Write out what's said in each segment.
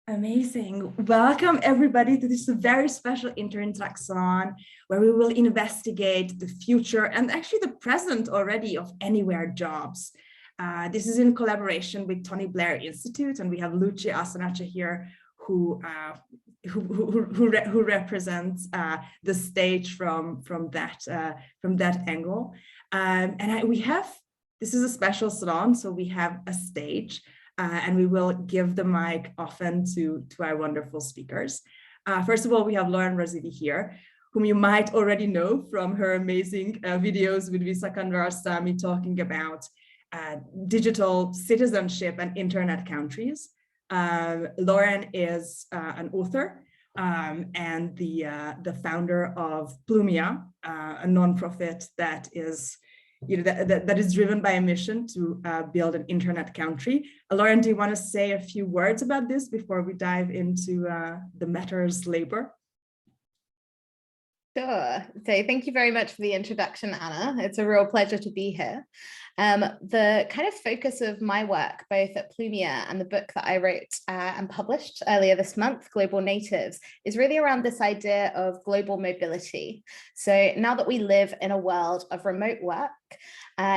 Amazing. Welcome everybody to this very special Interact Salon where we will investigate the future and actually the present already of anywhere jobs. This is in collaboration with Tony Blair Institute, and we have Lucia Asanacha here who represents the stage from that angle. This is a special salon, so we have a stage. And we will give the mic often to our wonderful speakers. First of all, we have Lauren Razavi here, whom you might already know from her amazing videos with Visakandar Sami talking about digital citizenship and internet countries. Lauren is an author and the founder of Plumia, a nonprofit that is that is driven by a mission to build an internet country. Lauren, do you want to say a few words about this before we dive into the matters labor? Sure. So thank you very much for the introduction, Anna. It's a real pleasure to be here. The kind of focus of my work, both at Plumia and the book that I wrote and published earlier this month, Global Natives, is really around this idea of global mobility. So now that we live in a world of remote work,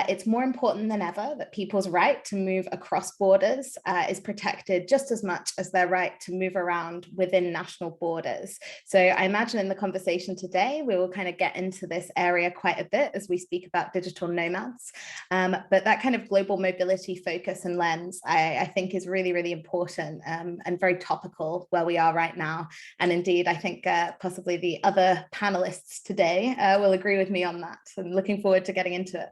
it's more important than ever that people's right to move across borders is protected just as much as their right to move around within national borders. So I imagine in the conversation today, we will kind of get into this area quite a bit as we speak about digital nomads. But that kind of global mobility focus and lens, I think is really, really important and very topical where we are right now. And indeed, I think possibly the other panelists today will agree with me on that. So I'm looking forward to getting into it.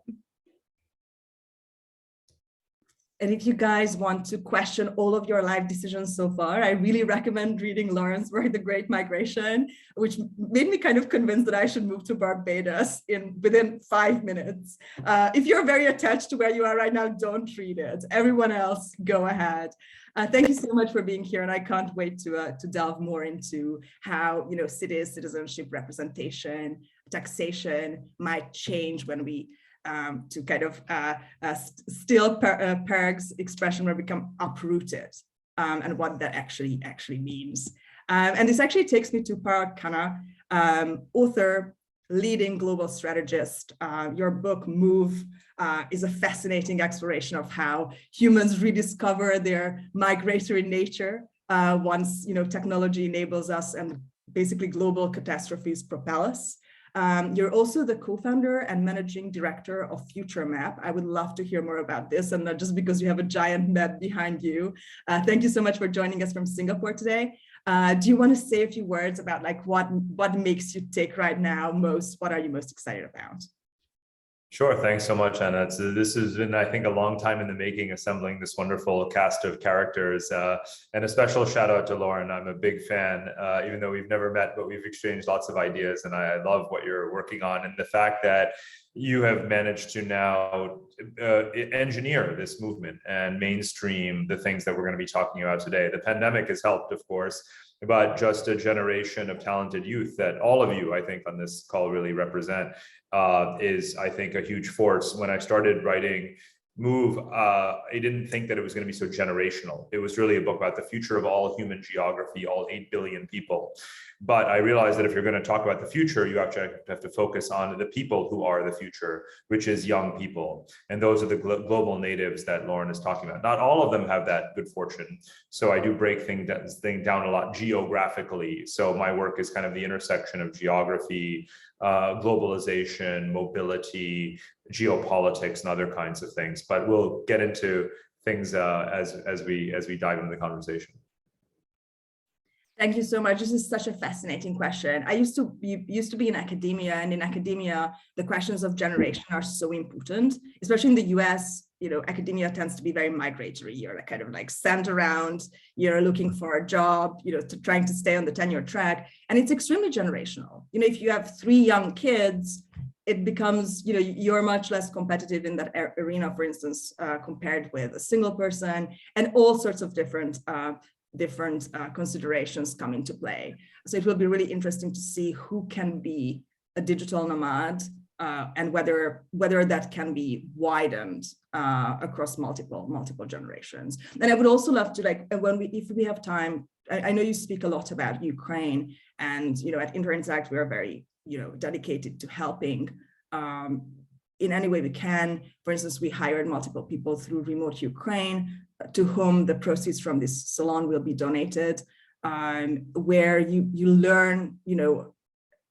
And if you guys want to question all of your life decisions so far, I really recommend reading Lauren's work, The Great Migration, which made me kind of convinced that I should move to Barbados within 5 minutes. If you're very attached to where you are right now, don't read it. Everyone else, go ahead. Thank you so much for being here, and I can't wait to delve more into how cities, citizenship, representation, taxation might change when we to kind of steal Parag's expression, where we become uprooted, and what that actually means. And this actually takes me to Parag Khanna, author, leading global strategist. Your book, Move, is a fascinating exploration of how humans rediscover their migratory nature once technology enables us and basically global catastrophes propel us. You're also the co-founder and managing director of Future Map. I would love to hear more about this, and not just because you have a giant map behind you. Thank you so much for joining us from Singapore today. Do you want to say a few words about what makes you tick right now most? What are you most excited about? Sure. Thanks so much, Anna. This has been, I think, a long time in the making, assembling this wonderful cast of characters. And a special shout out to Lauren. I'm a big fan, even though we've never met, but we've exchanged lots of ideas, and I love what you're working on. And the fact that you have managed to now engineer this movement and mainstream the things that we're going to be talking about today. The pandemic has helped, of course, but just a generation of talented youth that all of you, I think, on this call really represent is, I think, a huge force. When I started writing Move, I didn't think that it was going to be so generational. It was really a book about the future of all human geography, all 8 billion people. But I realized that if you're going to talk about the future, you actually have to focus on the people who are the future, which is young people. And those are the global natives that Lauren is talking about. Not all of them have that good fortune. So I do break things down a lot geographically. So my work is kind of the intersection of geography, globalization, mobility, geopolitics, and other kinds of things. But we'll get into things as we dive into the conversation. Thank you so much. This is such a fascinating question. I used to be in academia, and in academia, the questions of generation are so important, especially in the US. Academia tends to be very migratory. You're kind of like sent around, you're looking for a job, trying to stay on the tenure track. And it's extremely generational. If you have 3 young kids, it becomes, you're much less competitive in that arena, for instance, compared with a single person, and all sorts of different considerations come into play. So it will be really interesting to see who can be a digital nomad and whether that can be widened across multiple generations. And I would also love to, if we have time, I know you speak a lot about Ukraine, and at Interact we are very dedicated to helping in any way we can. For instance, we hired multiple people through Remote Ukraine to whom the proceeds from this salon will be donated, where you learn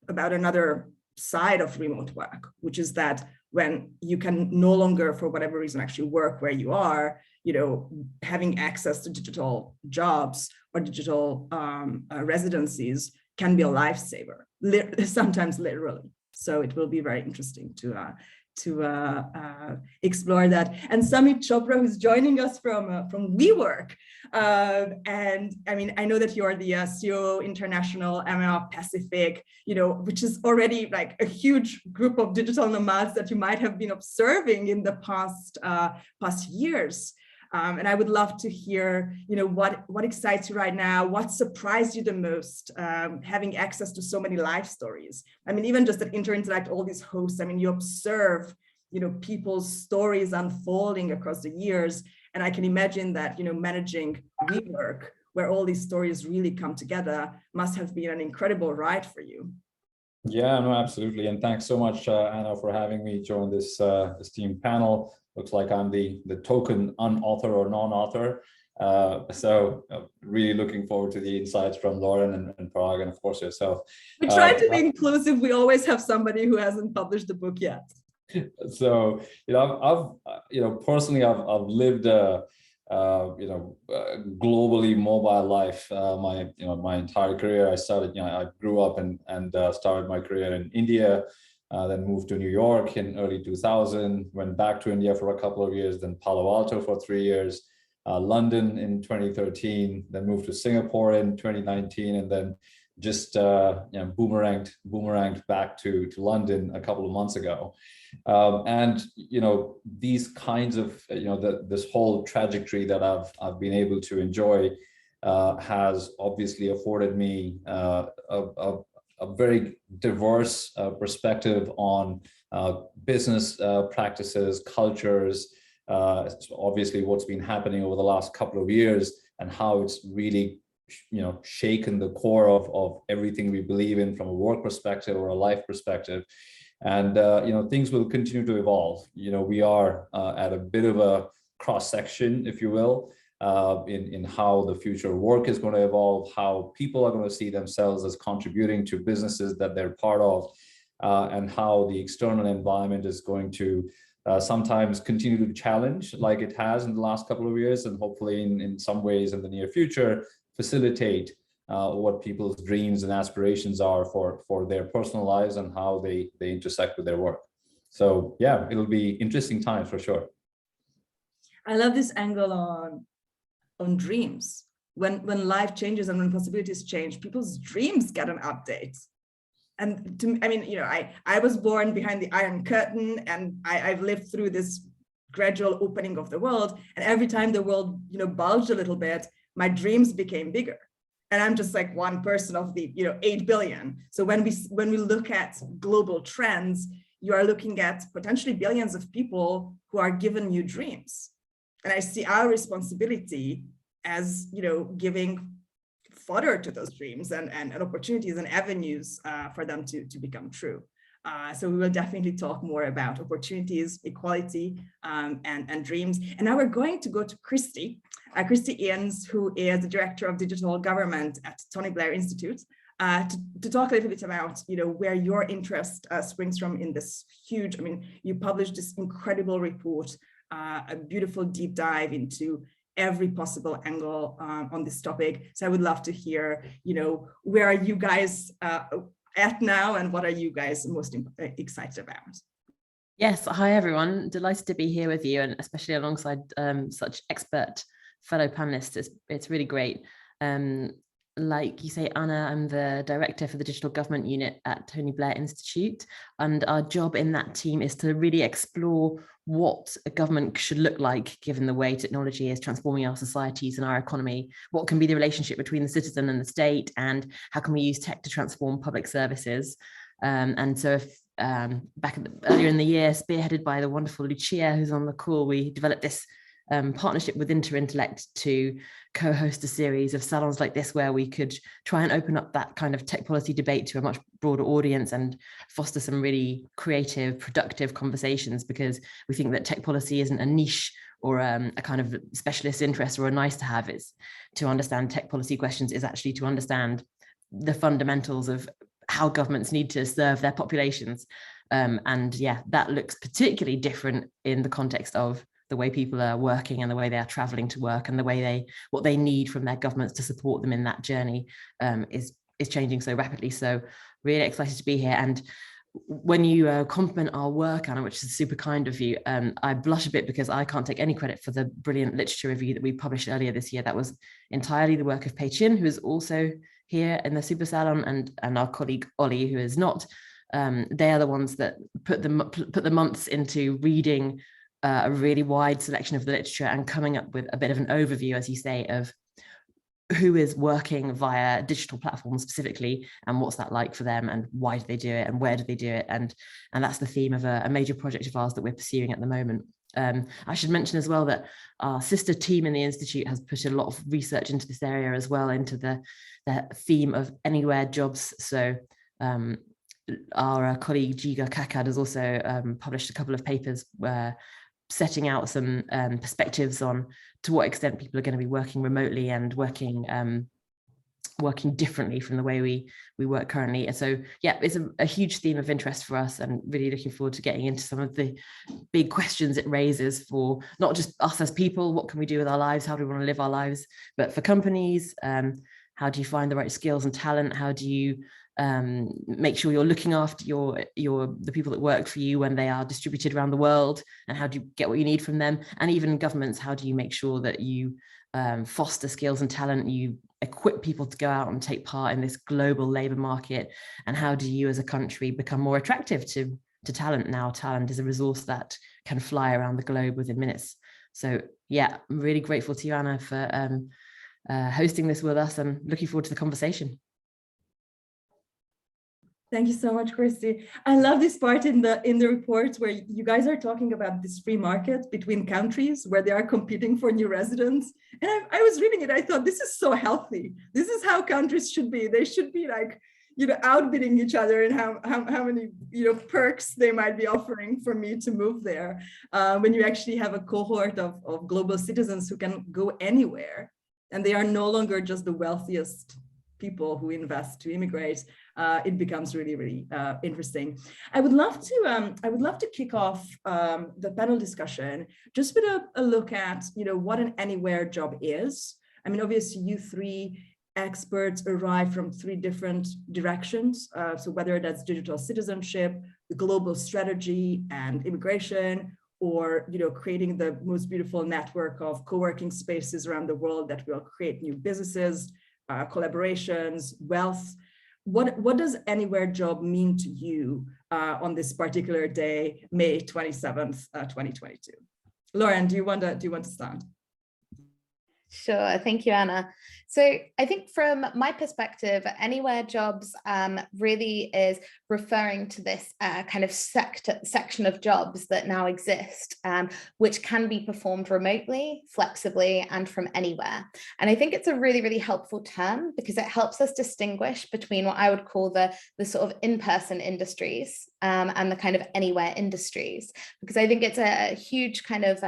about another side of remote work, which is that when you can no longer, for whatever reason, actually work where you are, having access to digital jobs or digital residencies can be a lifesaver, sometimes literally. So it will be very interesting to explore that. And Samit Chopra, who's joining us from WeWork. And I mean, I know that you are the CEO International MR Pacific, which is already like a huge group of digital nomads that you might have been observing in the past years. And I would love to hear, what excites you right now, what surprised you the most, having access to so many life stories. I mean, even just at Interact, all these hosts, I mean, you observe, people's stories unfolding across the years. And I can imagine that, managing WeWork, where all these stories really come together, must have been an incredible ride for you. Yeah, no, absolutely. And thanks so much, Anna, for having me join this esteemed panel. Looks like I'm the token unauthor or non-author. So really looking forward to the insights from Lauren and Parag, and of course yourself. We try to be inclusive. We always have somebody who hasn't published the book yet. So, I've personally, I've lived globally mobile life my entire career. I started, I grew up and started my career in India. Then moved to New York in early 2000, went back to India for a couple of years, then Palo Alto for 3 years, London in 2013, then moved to Singapore in 2019, and then just boomeranged back to London a couple of months ago. And these kinds of this whole trajectory that I've been able to enjoy has obviously afforded me a very diverse perspective on business practices, cultures, obviously what's been happening over the last couple of years and how it's really, shaken the core of everything we believe in from a work perspective or a life perspective. And, things will continue to evolve. We are at a bit of a cross section, if you will, in how the future of work is going to evolve, how people are going to see themselves as contributing to businesses that they're part of, and how the external environment is going to sometimes continue to challenge like it has in the last couple of years, and hopefully in some ways in the near future, facilitate what people's dreams and aspirations are for their personal lives and how they intersect with their work. So yeah, it'll be interesting times for sure. I love this angle on dreams. When life changes and when possibilities change, people's dreams get an update. And I was born behind the Iron Curtain, and I've lived through this gradual opening of the world. And every time the world, bulged a little bit, my dreams became bigger. And I'm just like one person of the 8 billion. So when we look at global trends, you are looking at potentially billions of people who are given new dreams. And I see our responsibility as giving fodder to those dreams and opportunities and avenues for them to become true. So we will definitely talk more about opportunities, equality, and dreams. And now we're going to go to Kristie I'Anson, who is the Director of Digital Government at Tony Blair Institute, to talk a little bit about where your interest springs from in this huge, you published this incredible report, a beautiful deep dive into every possible angle on this topic. So I would love to hear, where are you guys at now, and what are you guys most excited about? Yes, hi everyone. Delighted to be here with you, and especially alongside such expert fellow panelists. It's really great. Like you say, Anna, I'm the director for the Digital Government Unit at Tony Blair Institute, and our job in that team is to really explore what a government should look like given the way technology is transforming our societies and our economy. What can be the relationship between the citizen and the state, and how can we use tech to transform public services? And so if earlier in the year, spearheaded by the wonderful Lucia, who's on the call, we developed this partnership with Interintellect to co-host a series of salons like this, where we could try and open up that kind of tech policy debate to a much broader audience and foster some really creative, productive conversations, because we think that tech policy isn't a niche or a kind of specialist interest or a nice to have. It's to understand tech policy questions is actually to understand the fundamentals of how governments need to serve their populations. And yeah, that looks particularly different in the context of the way people are working and the way they are traveling to work, and the way what they need from their governments to support them in that journey is changing so rapidly. So really excited to be here. And when you compliment our work, Anna, which is super kind of you, I blush a bit because I can't take any credit for the brilliant literature review that we published earlier this year. That was entirely the work of Pei Chin, who is also here in the SuperSalon, and our colleague Ollie, who is not. They are the ones that put the months into reading a really wide selection of the literature and coming up with a bit of an overview, as you say, of who is working via digital platforms specifically, and what's that like for them, and why do they do it, and where do they do it, and that's the theme of a major project of ours that we're pursuing at the moment. I should mention as well that our sister team in the Institute has put a lot of research into this area as well, into the theme of anywhere jobs. So our colleague Jiga Kakad has also published a couple of papers setting out some perspectives on to what extent people are going to be working remotely and working differently from the way we work currently. And so yeah, it's a huge theme of interest for us, and really looking forward to getting into some of the big questions it raises for not just us as people, what can we do with our lives, how do we want to live our lives, but for companies, how do you find the right skills and talent, how do you make sure you're looking after the people that work for you when they are distributed around the world, and how do you get what you need from them, and even governments, how do you make sure that you foster skills and talent, you equip people to go out and take part in this global labor market, and how do you as a country become more attractive to talent now? Talent is a resource that can fly around the globe within minutes. So yeah, I'm really grateful to you, Anna, for hosting this with us, and looking forward to the conversation. Thank you so much, Kristie. I love this part in the report where you guys are talking about this free market between countries where they are competing for new residents. And I was reading it, I thought, this is so healthy. This is how countries should be. They should be like, outbidding each other and how many, perks they might be offering for me to move there. When you actually have a cohort of global citizens who can go anywhere, and they are no longer just the wealthiest people who invest to immigrate, it becomes really, really interesting. I would love to kick off the panel discussion just with a look at what an anywhere job is. I mean, obviously, you three experts arrive from three different directions. So whether that's digital citizenship, the global strategy, and immigration, or creating the most beautiful network of co-working spaces around the world that will create new businesses, collaborations, wealth. What does anywhere job mean to you on this particular day, May 27th, 2022? Lauren, do you want to start? Sure, thank you, Anna. So I think from my perspective, anywhere jobs really is referring to this kind of section of jobs that now exist, which can be performed remotely, flexibly, and from anywhere. And I think it's a really, really helpful term because it helps us distinguish between what I would call the sort of in-person industries and the kind of anywhere industries, because I think it's a huge kind of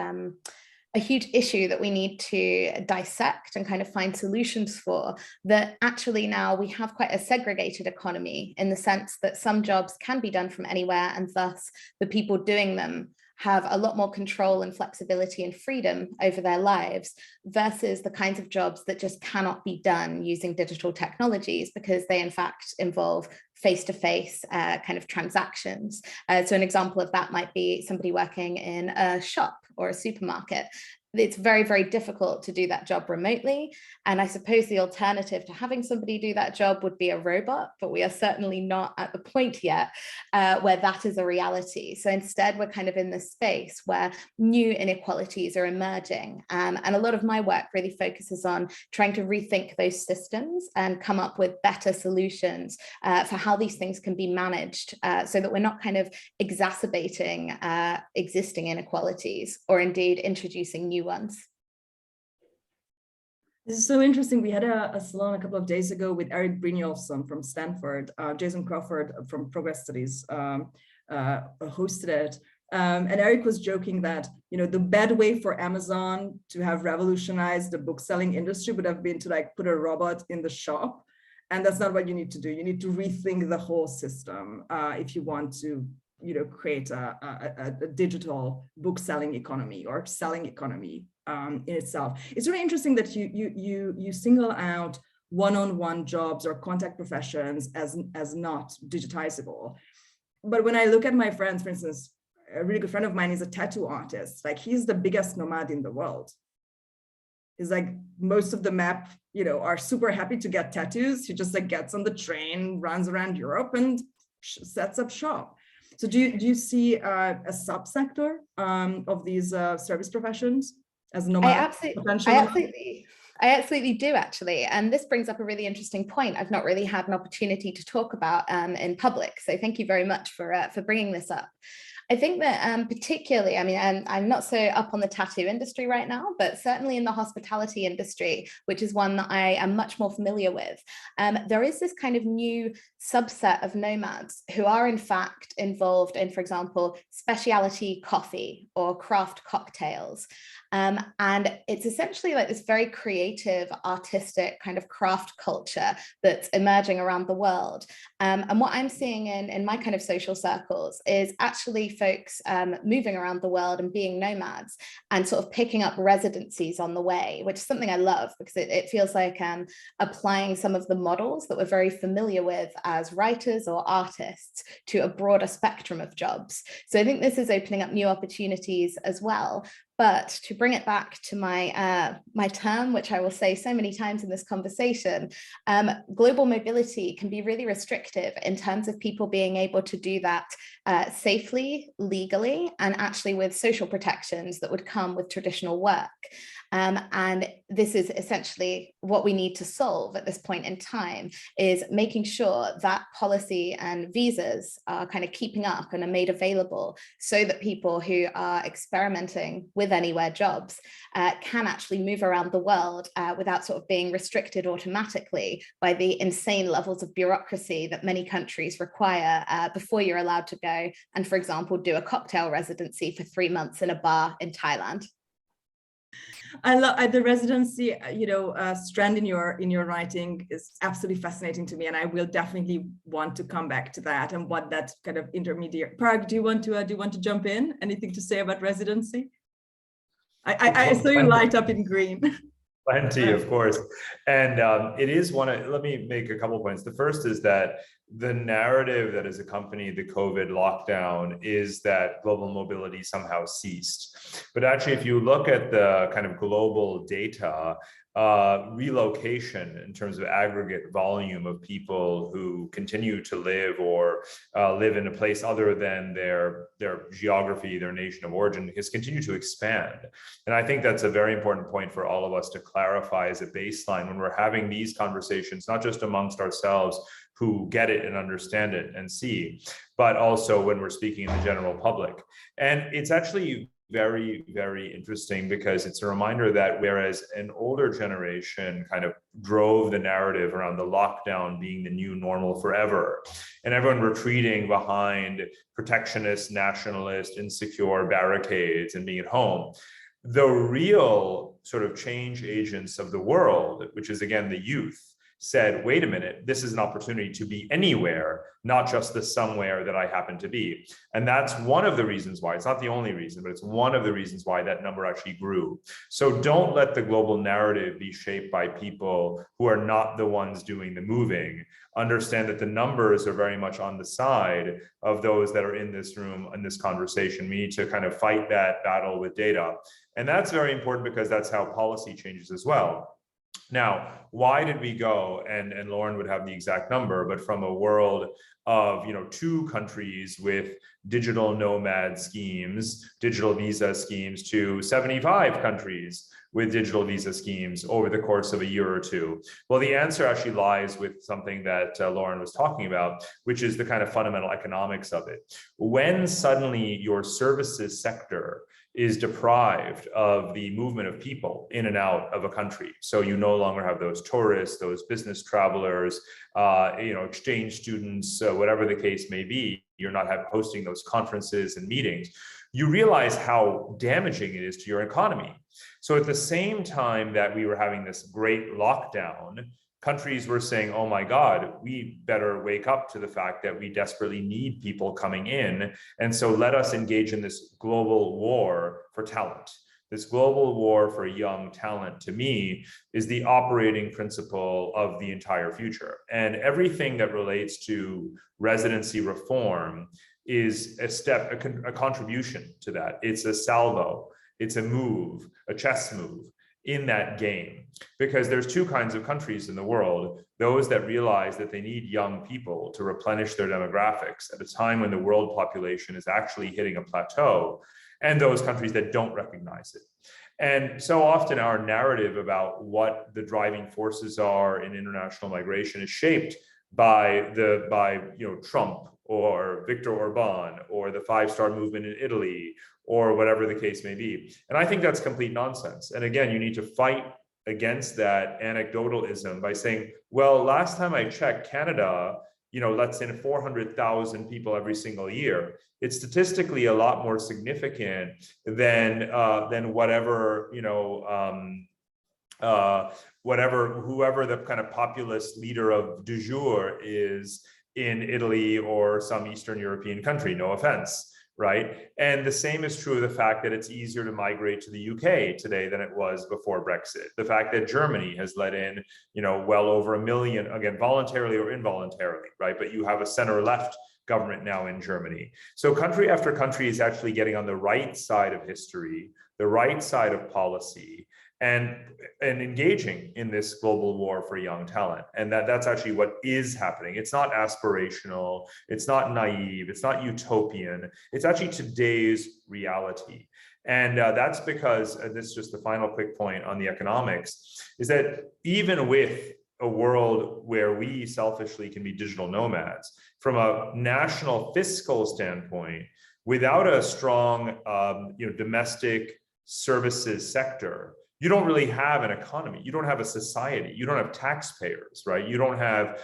a huge issue that we need to dissect and kind of find solutions for, that actually now we have quite a segregated economy in the sense that some jobs can be done from anywhere, and thus the people doing them have a lot more control and flexibility and freedom over their lives, versus the kinds of jobs that just cannot be done using digital technologies because they in fact involve face-to-face kind of transactions. So an example of that might be somebody working in a shop or a supermarket. It's very, very difficult to do that job remotely. And I suppose the alternative to having somebody do that job would be a robot, but we are certainly not at the point yet where that is a reality. So instead, we're kind of in this space where new inequalities are emerging. And a lot of my work really focuses on trying to rethink those systems and come up with better solutions for how these things can be managed so that we're not kind of exacerbating existing inequalities, or indeed introducing new new ones. This is so interesting. We had a salon a couple of days ago with Eric Brynjolfsson from Stanford, Jason Crawford from Progress Studies hosted it. And Eric was joking that, you know, the bad way for Amazon to have revolutionized the book selling industry would have been to like put a robot in the shop. And that's not what you need to do. You need to rethink the whole system if you want to, you know, create a digital book selling economy or selling economy in itself. It's really interesting that you single out one-on-one jobs or contact professions as not digitizable. But when I look at my friends, for instance, a really good friend of mine is a tattoo artist. Like, he's the biggest nomad in the world. He's like, most of the map, you know, are super happy to get tattoos. He just like gets on the train, runs around Europe and sets up shop. So do you see a subsector of these service professions as nomad? I absolutely do, actually. And this brings up a really interesting point I've not really had an opportunity to talk about in public. So thank you very much for bringing this up. I think that particularly, I mean, I'm not so up on the tattoo industry right now, but certainly in the hospitality industry, which is one that I am much more familiar with, there is this kind of new subset of nomads who are in fact involved in, for example, specialty coffee or craft cocktails. And it's essentially like this very creative, artistic kind of craft culture that's emerging around the world. And what I'm seeing in my kind of social circles is actually folks moving around the world and being nomads and sort of picking up residencies on the way, which is something I love because it feels like applying some of the models that we're very familiar with as writers or artists to a broader spectrum of jobs. So I think this is opening up new opportunities as well. But to bring it back to my term, which I will say so many times in this conversation, global mobility can be really restrictive in terms of people being able to do that safely, legally, and actually with social protections that would come with traditional work. And this is essentially what we need to solve at this point in time, is making sure that policy and visas are kind of keeping up and are made available so that people who are experimenting with anywhere jobs can actually move around the world without sort of being restricted automatically by the insane levels of bureaucracy that many countries require before you're allowed to go and, for example, do a cocktail residency for 3 months in a bar in Thailand. I love the residency, strand in your writing is absolutely fascinating to me, and I will definitely want to come back to that and what that kind of intermediate. Parag, do you want to jump in? Anything to say about residency? I saw you light up in green. Plenty, of course. And it is let me make a couple points. The first is that the narrative that has accompanied the COVID lockdown is that global mobility somehow ceased. But actually, if you look at the kind of global data, relocation in terms of aggregate volume of people who continue to live or live in a place other than their geography, their nation of origin, has continued to expand. And I think that's a very important point for all of us to clarify as a baseline when we're having these conversations, not just amongst ourselves who get it and understand it and see, but also when we're speaking in the general public. And it's actually very, very interesting because it's a reminder that whereas an older generation kind of drove the narrative around the lockdown being the new normal forever, and everyone retreating behind protectionist, nationalist, insecure barricades and being at home, the real sort of change agents of the world, which is again the youth, said, wait a minute, this is an opportunity to be anywhere, not just the somewhere that I happen to be. And that's one of the reasons why, it's not the only reason, but it's one of the reasons why that number actually grew. So don't let the global narrative be shaped by people who are not the ones doing the moving. Understand that the numbers are very much on the side of those that are in this room, in this conversation. We need to kind of fight that battle with data. And that's very important because that's how policy changes as well. Now, why did we go, and Lauren would have the exact number, but from a world of 2 countries with digital nomad schemes, digital visa schemes, to 75 countries with digital visa schemes over the course of a year or 2? Well, the answer actually lies with something that Lauren was talking about, which is the kind of fundamental economics of it. When suddenly your services sector is deprived of the movement of people in and out of a country. So you no longer have those tourists, those business travelers, exchange students, whatever the case may be. You're not hosting those conferences and meetings. You realize how damaging it is to your economy. So at the same time that we were having this great lockdown, countries were saying, oh my God, we better wake up to the fact that we desperately need people coming in. And so let us engage in this global war for talent. This global war for young talent, to me, is the operating principle of the entire future. And everything that relates to residency reform is a contribution to that. It's a salvo, it's a move, a chess move in that game, because there's two kinds of countries in the world: those that realize that they need young people to replenish their demographics at a time when the world population is actually hitting a plateau, and those countries that don't recognize it. And so often our narrative about what the driving forces are in international migration is shaped by Trump or Viktor Orban or the five-star movement in Italy, or whatever the case may be. And I think that's complete nonsense. And again, you need to fight against that anecdotalism by saying, well, last time I checked, Canada, lets in 400,000 people every single year. It's statistically a lot more significant than whatever, whoever the kind of populist leader of du jour is in Italy or some Eastern European country, no offense. Right. And the same is true of the fact that it's easier to migrate to the UK today than it was before Brexit. The fact that Germany has let in, well over 1 million, again, voluntarily or involuntarily, right? But you have a center-left government now in Germany. So country after country is actually getting on the right side of history, the right side of policy, and engaging in this global war for young talent. And that's actually what is happening. It's not aspirational, it's not naive, it's not utopian, it's actually today's reality. And that's because, and this is just the final quick point on the economics, is that even with a world where we selfishly can be digital nomads, from a national fiscal standpoint, without a strong domestic services sector, you don't really have an economy. You don't have a society. You don't have taxpayers, right? You don't have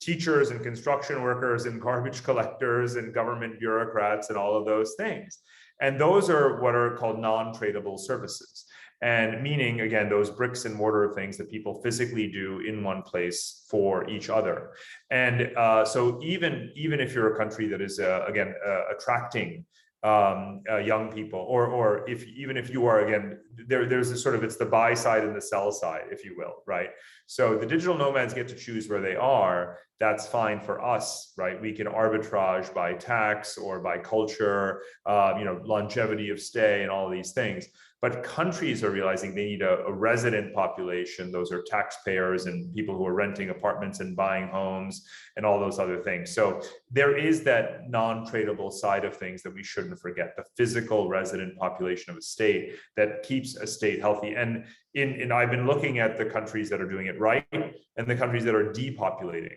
teachers and construction workers and garbage collectors and government bureaucrats and all of those things. And those are what are called non-tradable services. And meaning, again, those bricks and mortar things that people physically do in one place for each other. And so even if you're a country that is, attracting young people, or even if you are, again, there's a sort of, it's the buy side and the sell side, if you will, right? So the digital nomads get to choose where they are. That's fine for us, right? We can arbitrage by tax or by culture, longevity of stay and all of these things. But countries are realizing they need a resident population. Those are taxpayers and people who are renting apartments and buying homes and all those other things. So there is that non-tradable side of things that we shouldn't forget, the physical resident population of a state that keeps a state healthy. And I've been looking at the countries that are doing it right and the countries that are depopulating.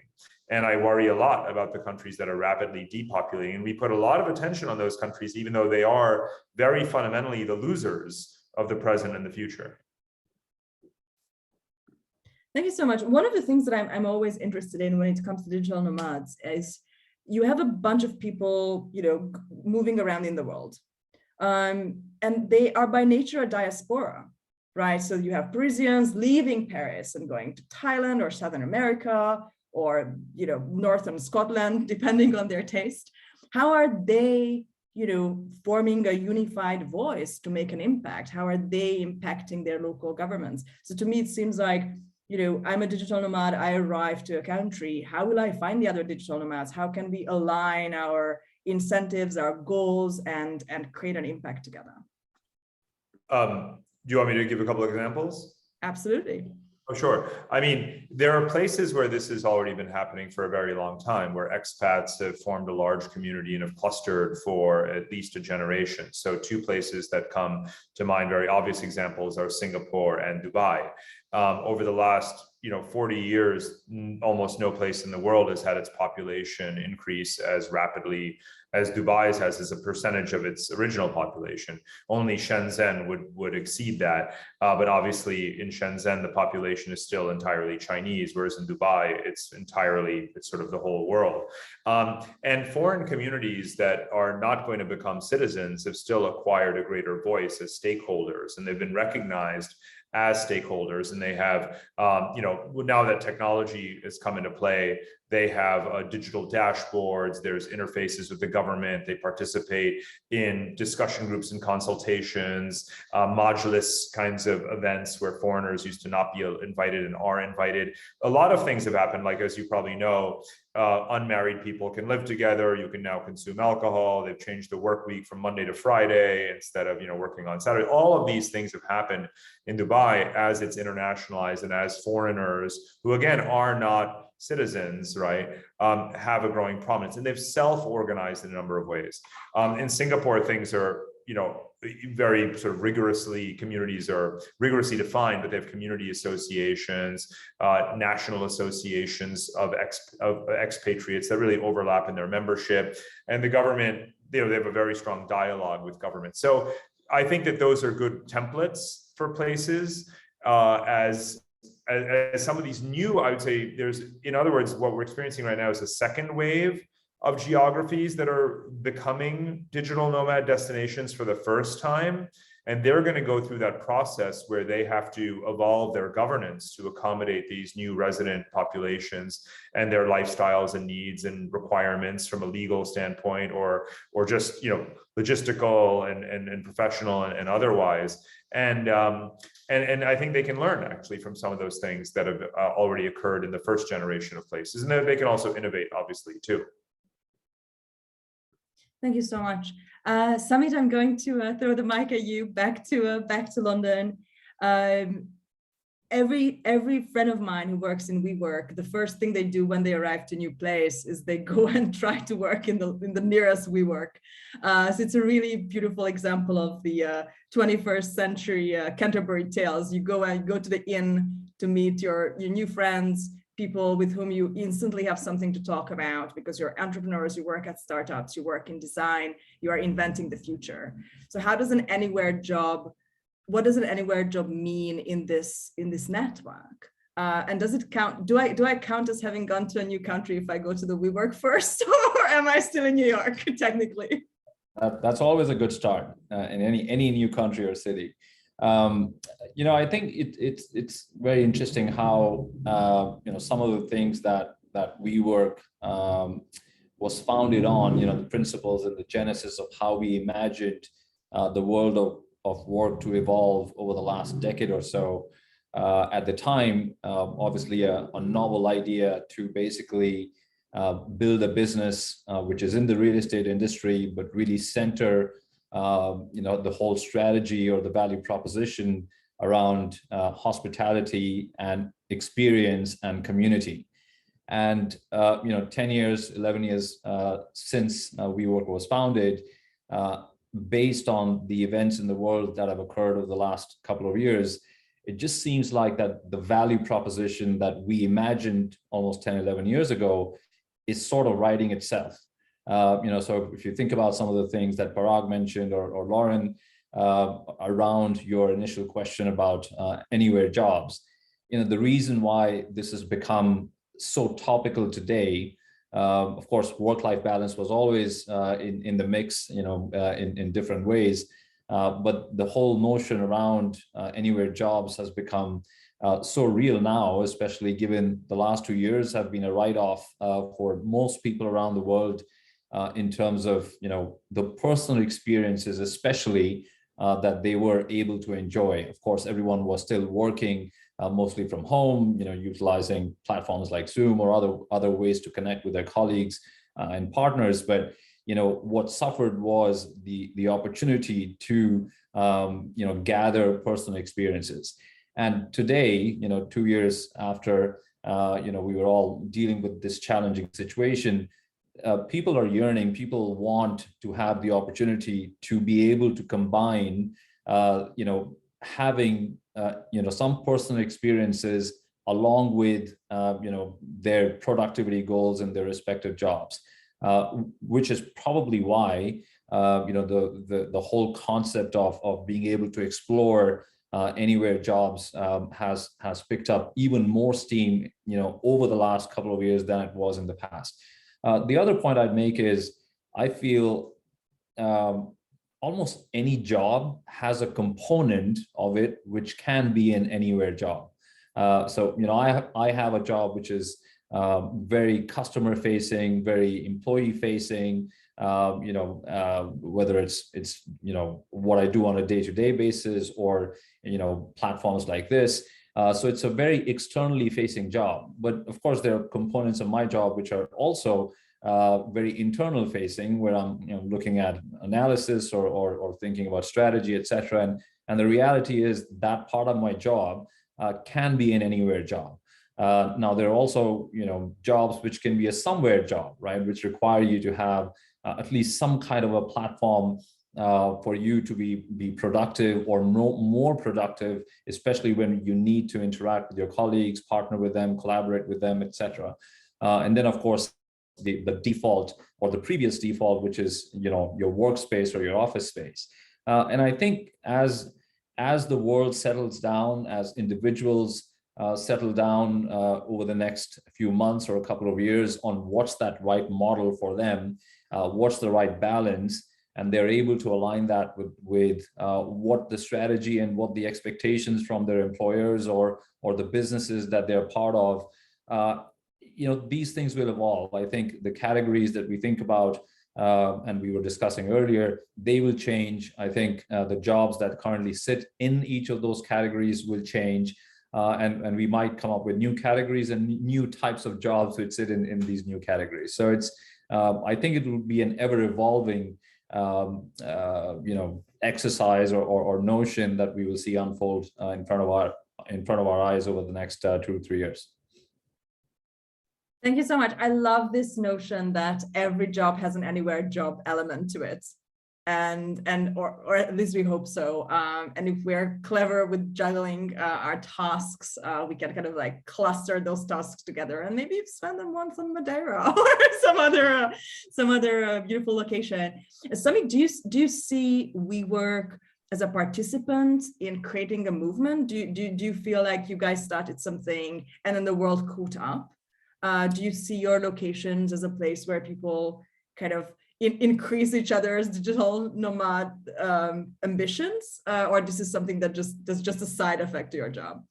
And I worry a lot about the countries that are rapidly depopulating. And we put a lot of attention on those countries, even though they are very fundamentally the losers of the present and the future. Thank you so much. One of the things that I'm always interested in when it comes to digital nomads is you have a bunch of people, moving around in the world. And they are by nature a diaspora, right? So you have Parisians leaving Paris and going to Thailand or Southern America, or northern Scotland, depending on their taste. How are they forming a unified voice to make an impact? How are they impacting their local governments? So to me, it seems like, I'm a digital nomad, I arrive to a country. How will I find the other digital nomads? How can we align our incentives, our goals, and create an impact together? Do you want me to give a couple of examples? Absolutely. Oh, sure. I mean, there are places where this has already been happening for a very long time, where expats have formed a large community and have clustered for at least a generation. So two places that come to mind, very obvious examples, are Singapore and Dubai. Over the last 40 years, almost no place in the world has had its population increase as rapidly as Dubai has as a percentage of its original population. Only Shenzhen would exceed that. But obviously in Shenzhen, the population is still entirely Chinese, whereas in Dubai, it's sort of the whole world. And foreign communities that are not going to become citizens have still acquired a greater voice as stakeholders, and they've been recognized as stakeholders, and they have, now that technology has come into play, they have digital dashboards, there's interfaces with the government, they participate in discussion groups and consultations, modulus kinds of events where foreigners used to not be invited and are invited. A lot of things have happened, like as you probably know, unmarried people can live together, you can now consume alcohol, they've changed the work week from Monday to Friday instead of working on Saturday. All of these things have happened in Dubai as it's internationalized and as foreigners, who again are not citizens, right, have a growing prominence, and they've self-organized in a number of ways. In Singapore, things are, very sort of communities are rigorously defined, but they have community associations, national associations of expatriates that really overlap in their membership, and the government, they have a very strong dialogue with government. So I think that those are good templates for places as some of these new, I would say in other words, what we're experiencing right now is a second wave of geographies that are becoming digital nomad destinations for the first time. And they're going to go through that process where they have to evolve their governance to accommodate these new resident populations and their lifestyles and needs and requirements from a legal standpoint, or just logistical and professional and otherwise. And I think they can learn actually from some of those things that have already occurred in the first generation of places, and they can also innovate, obviously, too. Thank you so much. Samit, I'm going to throw the mic at you, back to London. Every friend of mine who works in WeWork, the first thing they do when they arrive to a new place is they go and try to work in the nearest WeWork. So it's a really beautiful example of the 21st century Canterbury Tales. You go to the inn to meet your new friends, people with whom you instantly have something to talk about because you're entrepreneurs, you work at startups, you work in design, you are inventing the future. So what does an anywhere job mean in this network? And does it count? Do I count as having gone to a new country if I go to the WeWork first, or am I still in New York technically? That's always a good start in any new country or city. I think it's very interesting how some of the things that WeWork was founded on, the principles and the genesis of how we imagined the world of work to evolve over the last decade or so. At the time, obviously a novel idea to basically build a business which is in the real estate industry, but really center the whole strategy or the value proposition around hospitality and experience and community. And 10 years, 11 years since WeWork was founded, based on the events in the world that have occurred over the last couple of years, it just seems like that the value proposition that we imagined almost 10, 11 years ago is sort of writing itself. So if you think about some of the things that Parag mentioned or Lauren around your initial question about anywhere jobs, the reason why this has become so topical today, of course, work-life balance was always in the mix, in different ways, but the whole notion around anywhere jobs has become so real now, especially given the last 2 years have been a write-off for most people around the world. In terms of the personal experiences, especially that they were able to enjoy. Of course, everyone was still working mostly from home, utilizing platforms like Zoom or other ways to connect with their colleagues and partners. But what suffered was the opportunity to gather personal experiences. And today, 2 years after we were all dealing with this challenging situation, people are yearning, people want to have the opportunity to be able to combine, having, some personal experiences along with, their productivity goals and their respective jobs. which is probably why the whole concept of being able to explore anywhere jobs has picked up even more steam over the last couple of years than it was in the past. The other point I'd make is I feel almost any job has a component of it which can be an anywhere job. So I have a job which is very customer facing, very employee facing. Whether it's what I do on a day-to-day basis or platforms like this. So it's a very externally facing job. But of course, there are components of my job which are also very internal facing, where I'm looking at analysis or thinking about strategy, etc. And the reality is that part of my job can be an anywhere job. Now there are also jobs which can be a somewhere job, right, which require you to have at least some kind of a platform for you to be productive or more productive, especially when you need to interact with your colleagues, partner with them, collaborate with them, etc. And then of course the default or the previous default, which is your workspace or your office space. And I think as the world settles down, as individuals settle down over the next few months or a couple of years on what's that right model for them, what's the right balance, and they're able to align that with what the strategy and what the expectations from their employers or the businesses that they're part of, these things will evolve. I think the categories that we think about, and we were discussing earlier, they will change. I think the jobs that currently sit in each of those categories will change. And we might come up with new categories and new types of jobs which sit in these new categories. So it's, I think it will be an ever evolving, exercise or notion that we will see unfold in front of our eyes over the next 2 to 3 years. Thank you so much. I love this notion that every job has an anywhere job element to it. Or at least we hope so. And if we're clever with juggling our tasks, we can kind of like cluster those tasks together and maybe spend them once on Madeira or some other beautiful location. Samit, do you see WeWork as a participant in creating a movement? Do you feel like you guys started something and then the world caught up? Do you see your locations as a place where people kind of increase each other's digital nomad ambitions, or this is something that's just a side effect to your job?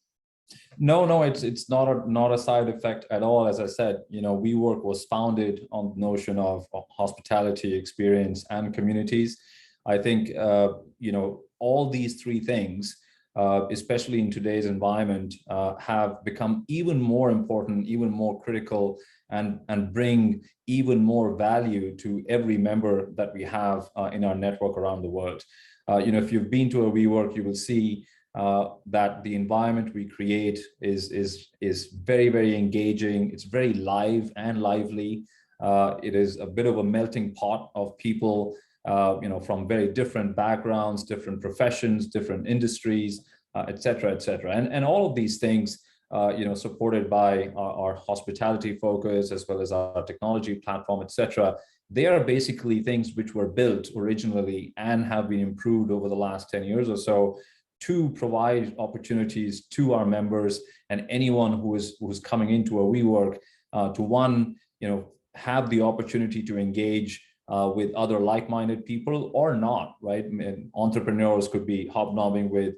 No, it's not a side effect at all. As I said, WeWork was founded on the notion of hospitality, experience, and communities. I think all these three things, especially in today's environment, have become even more important, even more critical, and bring even more value to every member that we have in our network around the world. If you've been to a WeWork, you will see that the environment we create is very, very engaging. It's very live and lively. It is a bit of a melting pot of people, from very different backgrounds, different professions, different industries, et cetera, et cetera. And all of these things, supported by our hospitality focus as well as our technology platform, et cetera, they are basically things which were built originally and have been improved over the last 10 years or so to provide opportunities to our members and anyone who's coming into a WeWork to one, have the opportunity to engage with other like-minded people or not, right? And entrepreneurs could be hobnobbing with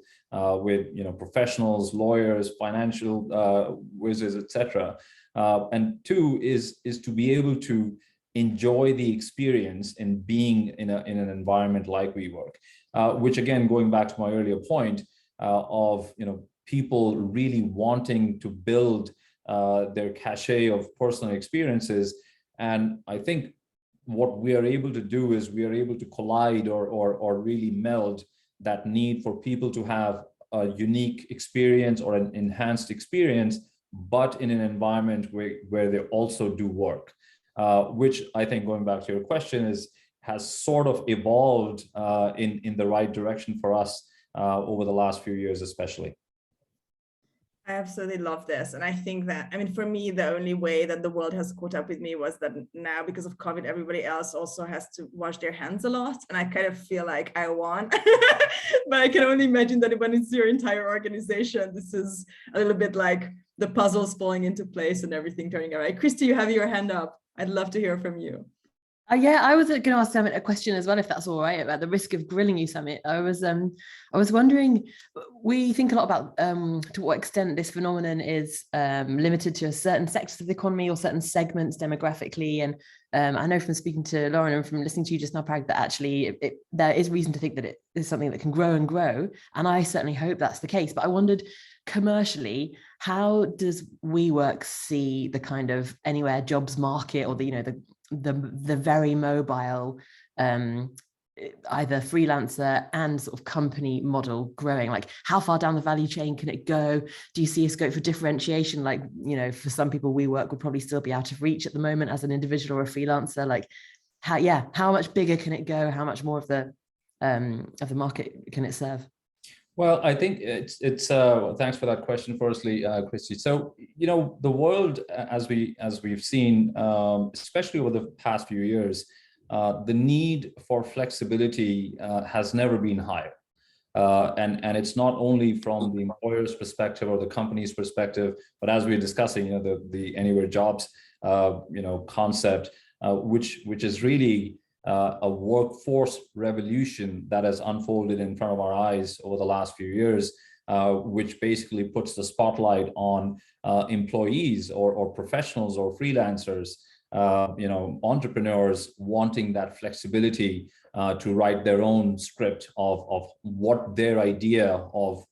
professionals, lawyers, financial wizards, etc. And two is to be able to enjoy the experience in being in an environment like WeWork, which again, going back to my earlier point of people really wanting to build their cachet of personal experiences. And I think what we are able to do is we are able to collide or really meld that need for people to have a unique experience or an enhanced experience, but in an environment where they also do work, which I think, going back to your question, has sort of evolved in the right direction for us over the last few years, especially. I absolutely love this. And I think that, I mean, for me, the only way that the world has caught up with me was that now, because of COVID, everybody else also has to wash their hands a lot. And I kind of feel like I won. But I can only imagine that when it's your entire organization, this is a little bit like the puzzles falling into place and everything turning out right. Kristie, you have your hand up. I'd love to hear from you. Yeah, I was going to ask Samit a question as well, if that's all right, about the risk of grilling you, Samit. I was wondering, we think a lot about to what extent this phenomenon is limited to a certain sectors of the economy or certain segments demographically. And I know from speaking to Lauren and from listening to you just now, Parag, that actually there is reason to think that it is something that can grow and grow. And I certainly hope that's the case. But I wondered, commercially, how does WeWork see the kind of anywhere jobs market, or the very mobile either freelancer and sort of company model growing? Like, how far down the value chain can it go? Do you see a scope for differentiation? Like, for some people, WeWork would probably still be out of reach at the moment as an individual or a freelancer. Like, how much bigger can it go? How much more of the market can it serve? Well, I think it's thanks for that question, firstly, Kristie. So, the world, as we've seen, especially over the past few years, the need for flexibility has never been higher. And it's not only from the employer's perspective or the company's perspective, but as we're discussing, the anywhere jobs, concept, which is really a workforce revolution that has unfolded in front of our eyes over the last few years, which basically puts the spotlight on employees or professionals or freelancers, entrepreneurs wanting that flexibility to write their own script of what their idea of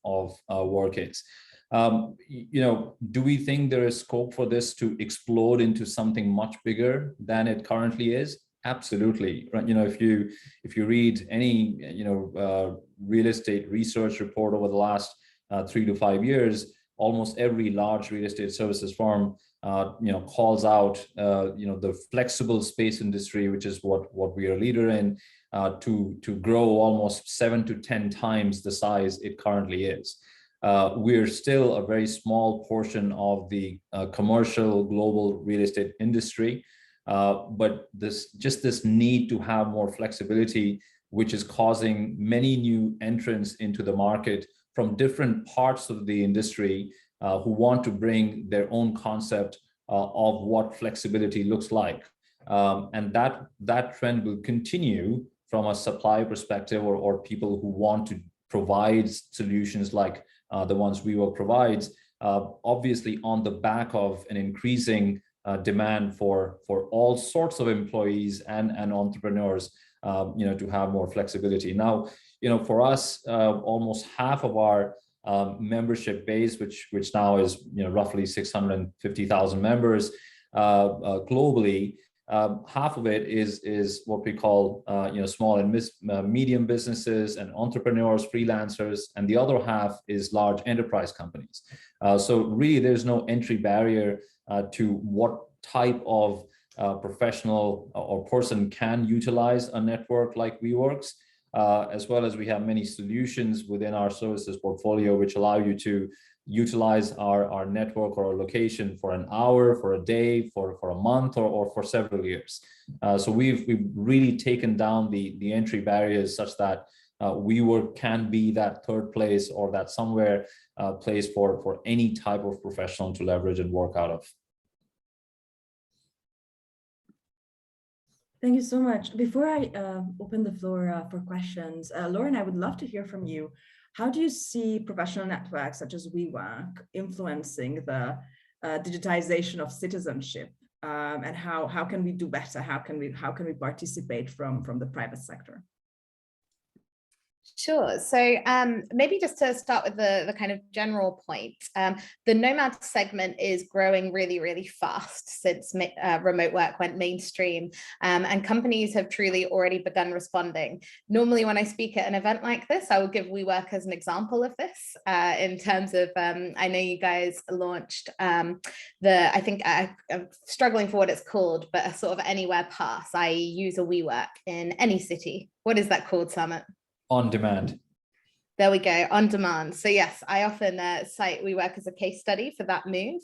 work is. Do we think there is scope for this to explode into something much bigger than it currently is? Absolutely. Right. If you read any real estate research report over the last 3 to 5 years, almost every large real estate services firm calls out the flexible space industry, which is what we are a leader in, to grow almost 7 to 10 times the size it currently is. We're still a very small portion of the commercial global real estate industry. But this need to have more flexibility, which is causing many new entrants into the market from different parts of the industry who want to bring their own concept of what flexibility looks like. And that trend will continue from a supply perspective, or people who want to provide solutions like the ones WeWork provides, obviously on the back of an increasing demand for all sorts of employees and entrepreneurs, to have more flexibility. Now, for us, almost half of our membership base, which now is roughly 650,000 members globally, half of it is what we call small and medium businesses and entrepreneurs, freelancers, and the other half is large enterprise companies. So really, there's no entry barrier to what type of professional or person can utilize a network like WeWork's, as well as we have many solutions within our services portfolio which allow you to utilize our network or our location for an hour, for a day, for a month, or for several years. So we've really taken down the entry barriers such that WeWork can be that third place or that somewhere place for any type of professional to leverage and work out of. Thank you so much. Before I open the floor for questions, Lauren, I would love to hear from you. How do you see professional networks such as WeWork influencing the digitization of citizenship, and how can we do better? How can we participate from the private sector? Sure. So maybe just to start with the kind of general point, the nomad segment is growing really, really fast since remote work went mainstream, and companies have truly already begun responding. Normally, when I speak at an event like this, I will give WeWork as an example of this in terms of, I know you guys launched I'm struggling for what it's called, but a sort of anywhere pass. I use a WeWork in any city. What is that called, Samit? On demand. There we go, on demand. So yes, I often cite WeWork as a case study for that move.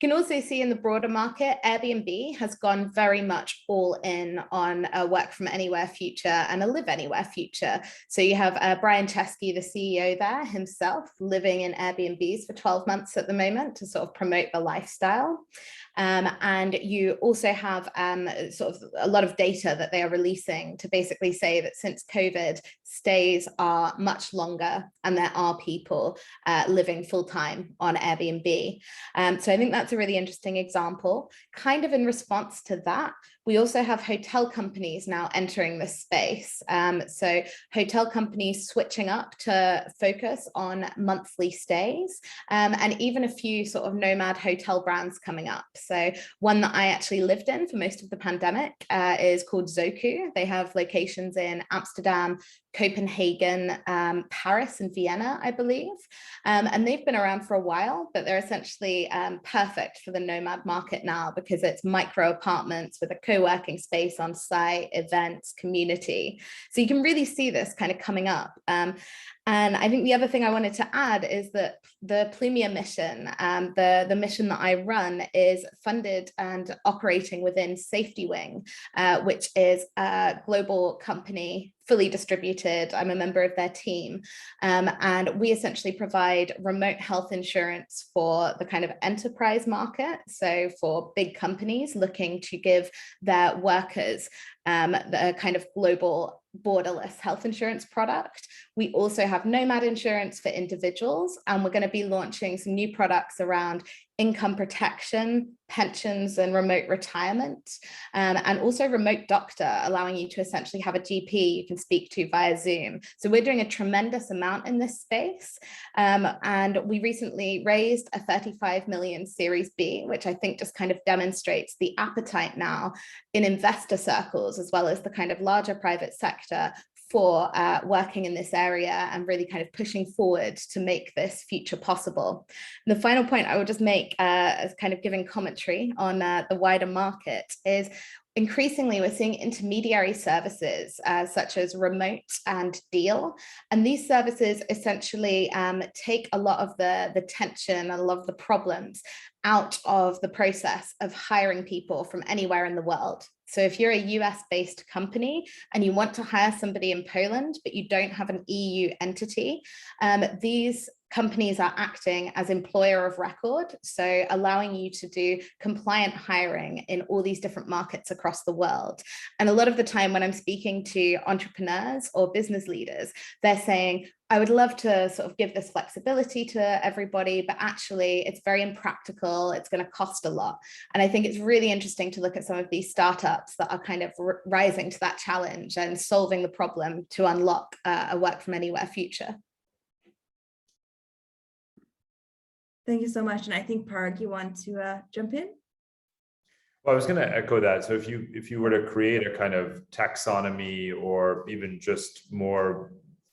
You can also see in the broader market, Airbnb has gone very much all in on a work from anywhere future and a live anywhere future. So you have Brian Chesky, the CEO there himself, living in Airbnbs for 12 months at the moment to sort of promote the lifestyle. And you also have sort of a lot of data that they are releasing to basically say that since COVID, stays are much longer and there are people living full-time on Airbnb. So I think that's a really interesting example. Kind of in response to that, we also have hotel companies now entering this space. So hotel companies switching up to focus on monthly stays, and even a few sort of nomad hotel brands coming up. So one that I actually lived in for most of the pandemic is called Zoku. They have locations in Amsterdam, Copenhagen, Paris and Vienna, I believe. And they've been around for a while, but they're essentially perfect for the nomad market now because it's micro apartments with a co-working space on site, events, community. So you can really see this kind of coming up. And I think the other thing I wanted to add is that the Plumia mission, the mission that I run, is funded and operating within Safety Wing, which is a global company, fully distributed. I'm a member of their team. And we essentially provide remote health insurance for the kind of enterprise market. So for big companies looking to give their workers the kind of global borderless health insurance product. We also have nomad insurance for individuals, and we're going to be launching some new products around income protection, pensions, and remote retirement, and also remote doctor, allowing you to essentially have a GP you can speak to via Zoom. So we're doing a tremendous amount in this space. And we recently raised a 35 million Series B, which I think just kind of demonstrates the appetite now in investor circles, as well as the kind of larger private sector for working in this area and really kind of pushing forward to make this future possible. And the final point I will just make as kind of giving commentary on the wider market is increasingly we're seeing intermediary services such as Remote and Deal. And these services essentially take a lot of the tension and a lot of the problems out of the process of hiring people from anywhere in the world. So if you're a US-based company and you want to hire somebody in Poland, but you don't have an EU entity, these companies are acting as employer of record, so allowing you to do compliant hiring in all these different markets across the world. And a lot of the time when I'm speaking to entrepreneurs or business leaders, they're saying, I would love to sort of give this flexibility to everybody, but actually it's very impractical. It's going to cost a lot. And I think it's really interesting to look at some of these startups that are kind of rising to that challenge and solving the problem to unlock a work from anywhere future. Thank you so much. And I think, Parag, you want to jump in? Well, I was going to echo that. So if you were to create a kind of taxonomy, or even just more,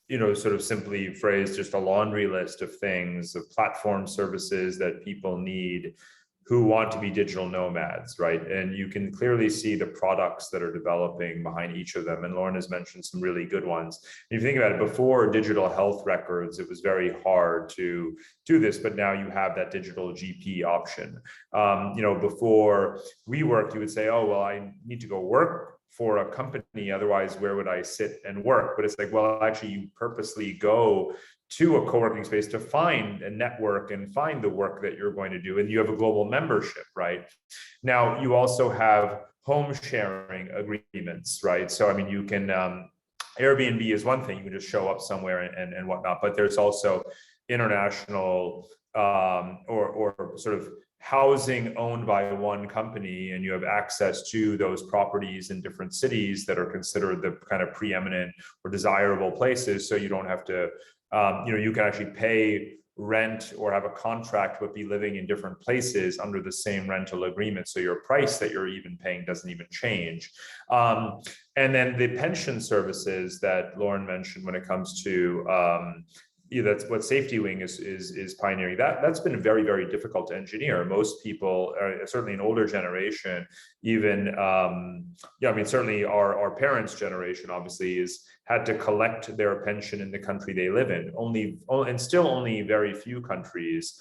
sort of simply phrased, just a laundry list of things, of platform services that people need who want to be digital nomads, right? And you can clearly see the products that are developing behind each of them. And Lauren has mentioned some really good ones. If you think about it, before digital health records, it was very hard to do this, but now you have that digital GP option. Before WeWork, you would say, oh, well, I need to go work for a company, otherwise where would I sit and work? But it's like, well, actually you purposely go to a co-working space to find a network and find the work that you're going to do. And you have a global membership, right? Now you also have home sharing agreements, right? So, I mean, you can, Airbnb is one thing, you can just show up somewhere and whatnot, but there's also international or sort of housing owned by one company, and you have access to those properties in different cities that are considered the kind of preeminent or desirable places. So you don't have to, you can actually pay rent or have a contract but be living in different places under the same rental agreement. So your price that you're even paying doesn't even change. And then the pension services that Lauren mentioned when it comes to that's what Safety Wing is pioneering. That's been very, very difficult to engineer. Most people, certainly an older generation, even certainly our parents' generation obviously had to collect their pension in the country they live in. And still only very few countries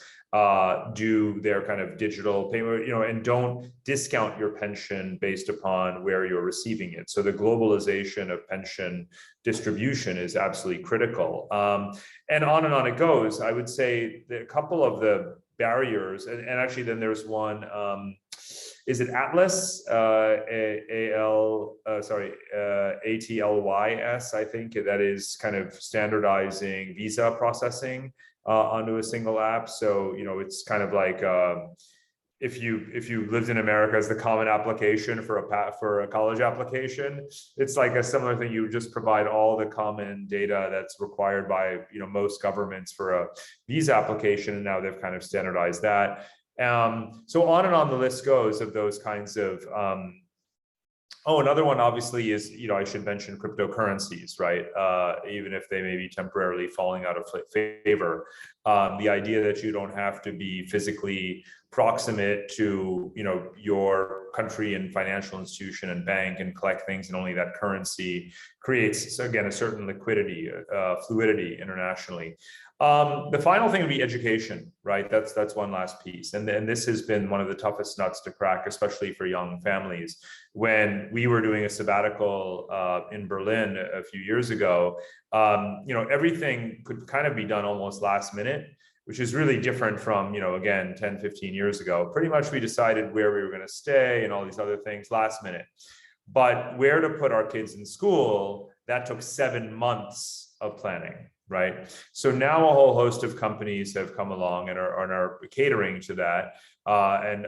do their kind of digital payment, and don't discount your pension based upon where you're receiving it. So the globalization of pension distribution is absolutely critical. And on it goes. I would say that a couple of the barriers, and actually then there's one, is it Atlas? ATLYS, I think, that is kind of standardizing visa processing onto a single app. So, it's kind of like if you lived in America as the common application for a college application, it's like a similar thing. You just provide all the common data that's required by most governments for a visa application, and now they've kind of standardized that. So on and on the list goes of those kinds of. Another one obviously is, I should mention cryptocurrencies, right? Even if they may be temporarily falling out of favor, the idea that you don't have to be physically proximate to, your country and financial institution and bank and collect things, and only that currency creates, again, a certain liquidity, fluidity internationally. The final thing would be education, right? That's one last piece. And this has been one of the toughest nuts to crack, especially for young families. When we were doing a sabbatical in Berlin a few years ago, everything could kind of be done almost last minute, which is really different from, again, 10, 15 years ago. Pretty much we decided where we were going to stay and all these other things last minute. But where to put our kids in school, that took 7 months of planning. Right. So now a whole host of companies have come along and are catering to that. And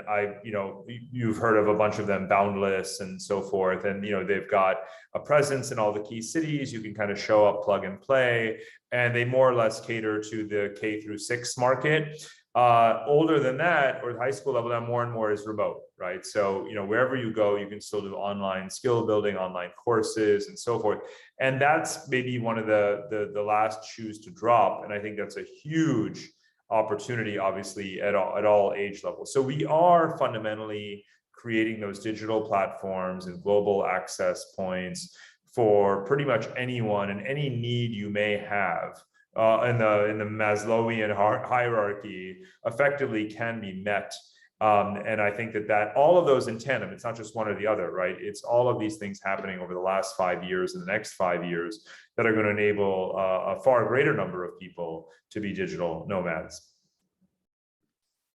you've heard of a bunch of them, Boundless and so forth. And, they've got a presence in all the key cities. You can kind of show up, plug and play, and they more or less cater to the K-6 market. Older than that, or high school level, now more and more is remote, right? So, wherever you go, you can still do online skill building, online courses, and so forth. And that's maybe one of the last shoes to drop. And I think that's a huge opportunity, obviously, at all age levels. So we are fundamentally creating those digital platforms and global access points for pretty much anyone and any need you may have. In the Maslowian hierarchy, effectively can be met. And I think that all of those in tandem, it's not just one or the other, right? It's all of these things happening over the last 5 years and the next 5 years that are going to enable a far greater number of people to be digital nomads.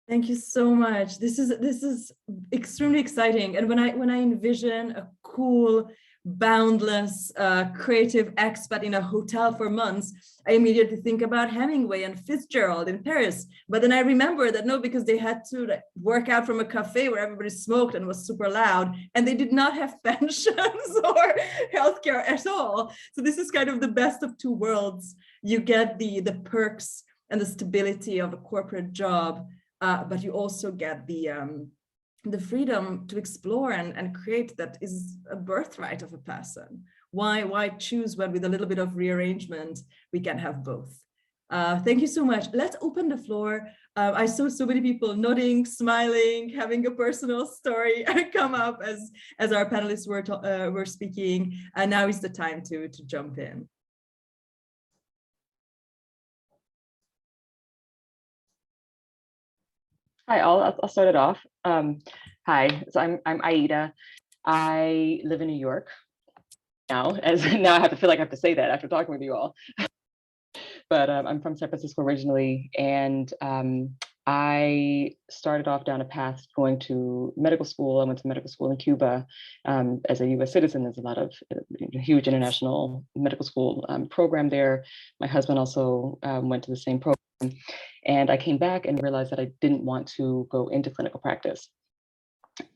Thank you so much. This is extremely exciting. And when I envision a cool, boundless, creative expat in a hotel for months, I immediately think about Hemingway and Fitzgerald in Paris. But then I remember that no, because they had to work out from a cafe where everybody smoked and was super loud, and they did not have pensions or healthcare at all. So this is kind of the best of two worlds. You get the perks and the stability of a corporate job, but you also get the freedom to explore and create that is a birthright of a person. Why choose when with a little bit of rearrangement, we can have both? Thank you so much. Let's open the floor. I saw so many people nodding, smiling, having a personal story come up as our panelists were speaking. And now is the time to jump in. Hi, I'll start it off. Hi, so I'm Aida. I live in New York now. Now I have to feel like I have to say that after talking with you all. But I'm from San Francisco originally, and I started off down a path going to medical school. I went to medical school in Cuba. As a U.S. citizen, there's a lot of huge international medical school program there. My husband also went to the same program. And I came back and realized that I didn't want to go into clinical practice,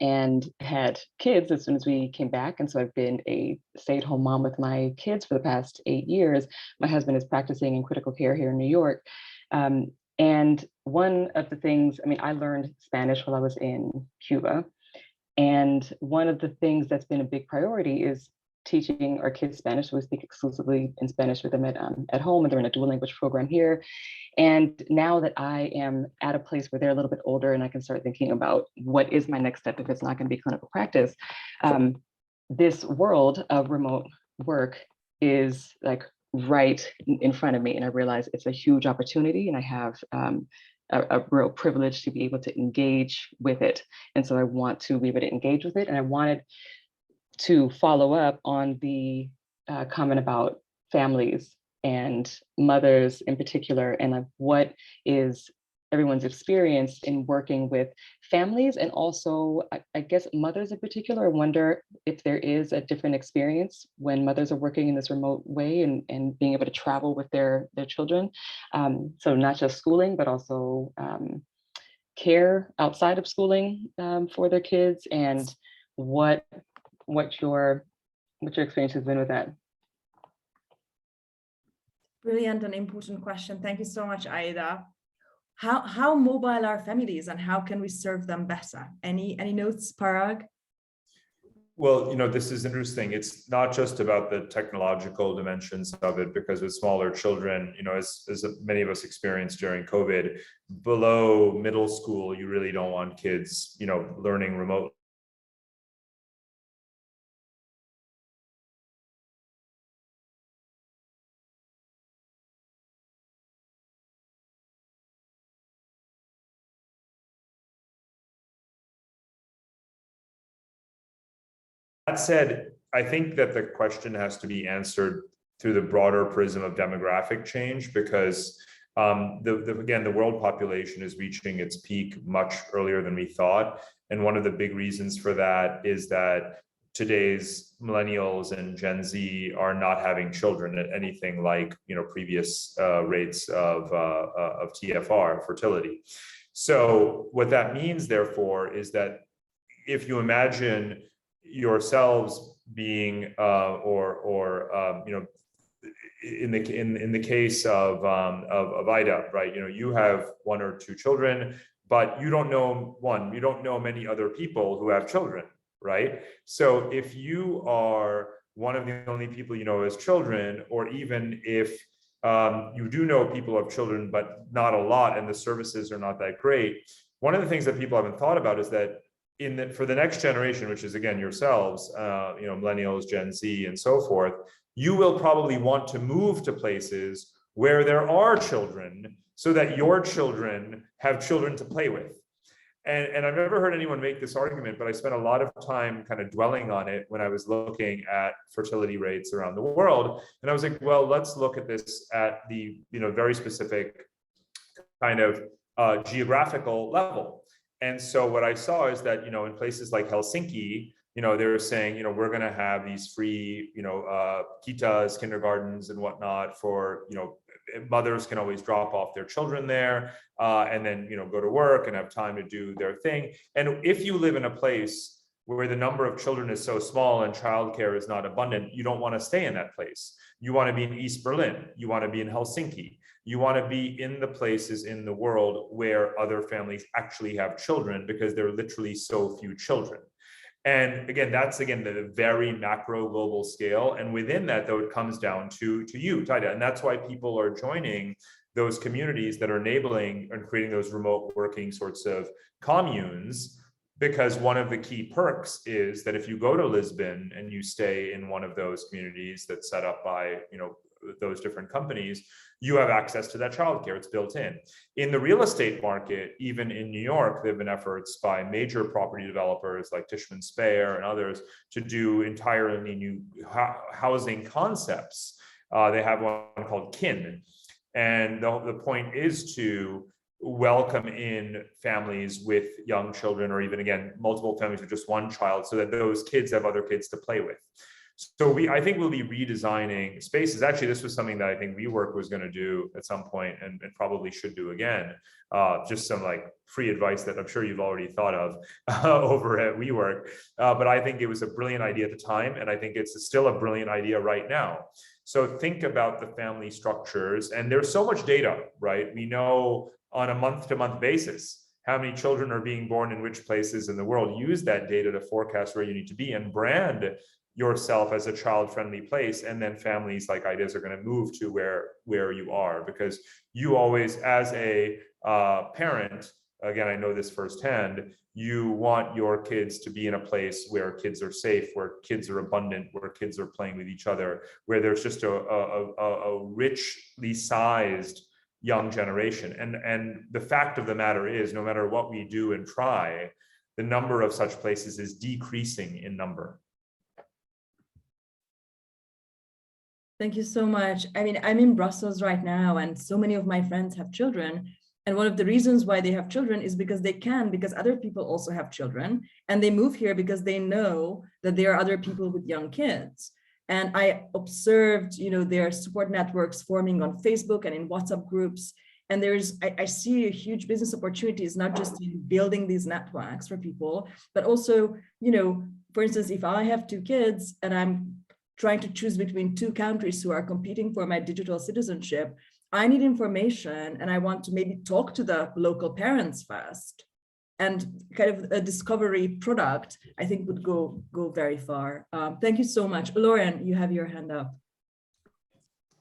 and had kids as soon as we came back. And so I've been a stay-at-home mom with my kids for the past 8 years. My husband is practicing in critical care here in New York. And one of the things, I learned Spanish while I was in Cuba. And one of the things that's been a big priority is teaching our kids Spanish. So we speak exclusively in Spanish with them at home, and they're in a dual language program here. And now that I am at a place where they're a little bit older and I can start thinking about what is my next step if it's not going to be clinical practice, this world of remote work is like right in front of me. And I realize it's a huge opportunity, and I have a real privilege to be able to engage with it. And so I want to be able to engage with it. And I wanted to follow up on the comment about families and mothers in particular, and like what is everyone's experience in working with families, and also I guess mothers in particular. I wonder if there is a different experience when mothers are working in this remote way and being able to travel with their children. So not just schooling, but also care outside of schooling for their kids, and what your experience has been with that. Brilliant and important question. Thank you so much, Aida. How mobile are families, and how can we serve them better? Any notes, Parag? Well, this is interesting. It's not just about the technological dimensions of it, because with smaller children, as many of us experienced during COVID, below middle school, you really don't want kids, learning remotely. That said, I think that the question has to be answered through the broader prism of demographic change, because again, the world population is reaching its peak much earlier than we thought. And one of the big reasons for that is that today's millennials and Gen Z are not having children at anything like previous rates of TFR, fertility. So what that means, therefore, is that if you imagine yourselves being in the case of Ida, right? You have one or two children, but you don't know many other people who have children, right? So if you are one of the only people you know as children, or even if you do know people who have children, but not a lot, and the services are not that great, one of the things that people haven't thought about is that for the next generation, which is again yourselves, millennials, Gen Z, and so forth, you will probably want to move to places where there are children, so that your children have children to play with. And I've never heard anyone make this argument, but I spent a lot of time kind of dwelling on it when I was looking at fertility rates around the world. And I was like, well, let's look at this at the very specific kind of geographical level. And so what I saw is that, in places like Helsinki, they were saying, we're going to have these free, kitas, kindergartens and whatnot for, mothers can always drop off their children there and then, go to work and have time to do their thing. And if you live in a place where the number of children is so small and childcare is not abundant, you don't want to stay in that place. You want to be in East Berlin. You want to be in Helsinki. You want to be in the places in the world where other families actually have children, because there are literally so few children. And again, that's the very macro global scale. And within that, though, it comes down to you, Taida. And that's why people are joining those communities that are enabling and creating those remote working sorts of communes. Because one of the key perks is that if you go to Lisbon and you stay in one of those communities that's set up by, those different companies, you have access to that childcare. It's built in. In the real estate market, even in New York, there have been efforts by major property developers like Tishman Speyer and others to do entirely new housing concepts. They have one called Kin. And the point is to welcome in families with young children, or even, again, multiple families with just one child, so that those kids have other kids to play with. So I think we'll be redesigning spaces. Actually, this was something that I think WeWork was going to do at some point, and probably should do again. Just some free advice that I'm sure you've already thought of over at WeWork. But I think it was a brilliant idea at the time, and I think it's still a brilliant idea right now. So think about the family structures, and there's so much data, right? We know on a month-to-month basis how many children are being born in which places in the world. Use that data to forecast where you need to be and brand yourself as a child-friendly place, and then families like Ida's are going to move to where you are, because you always, as a parent, again, I know this firsthand, you want your kids to be in a place where kids are safe, where kids are abundant, where kids are playing with each other, where there's just a richly sized young generation. And the fact of the matter is, no matter what we do and try, the number of such places is decreasing in number. Thank you so much. I mean, I'm in Brussels right now, and so many of my friends have children. And one of the reasons why they have children is because they can, because other people also have children, and they move here because they know that there are other people with young kids. And I observed, their support networks forming on Facebook and in WhatsApp groups. And I see a huge business opportunities, not just in building these networks for people, but also, for instance, if I have 2 kids and I'm trying to choose between 2 countries who are competing for my digital citizenship, I need information, and I want to maybe talk to the local parents first. And kind of a discovery product, I think, would go very far. Thank you so much. Lauren, you have your hand up.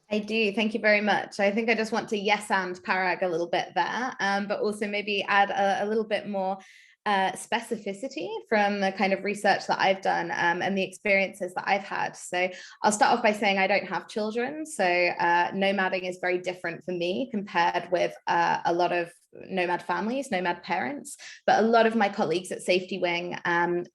I do. Thank you very much. I think I just want to yes and Parag a little bit there, but also maybe add a little bit more specificity from the kind of research that I've done and the experiences that I've had. So I'll start off by saying I don't have children. So nomading is very different for me compared with a lot of nomad families, nomad parents, but a lot of my colleagues at Safety Wing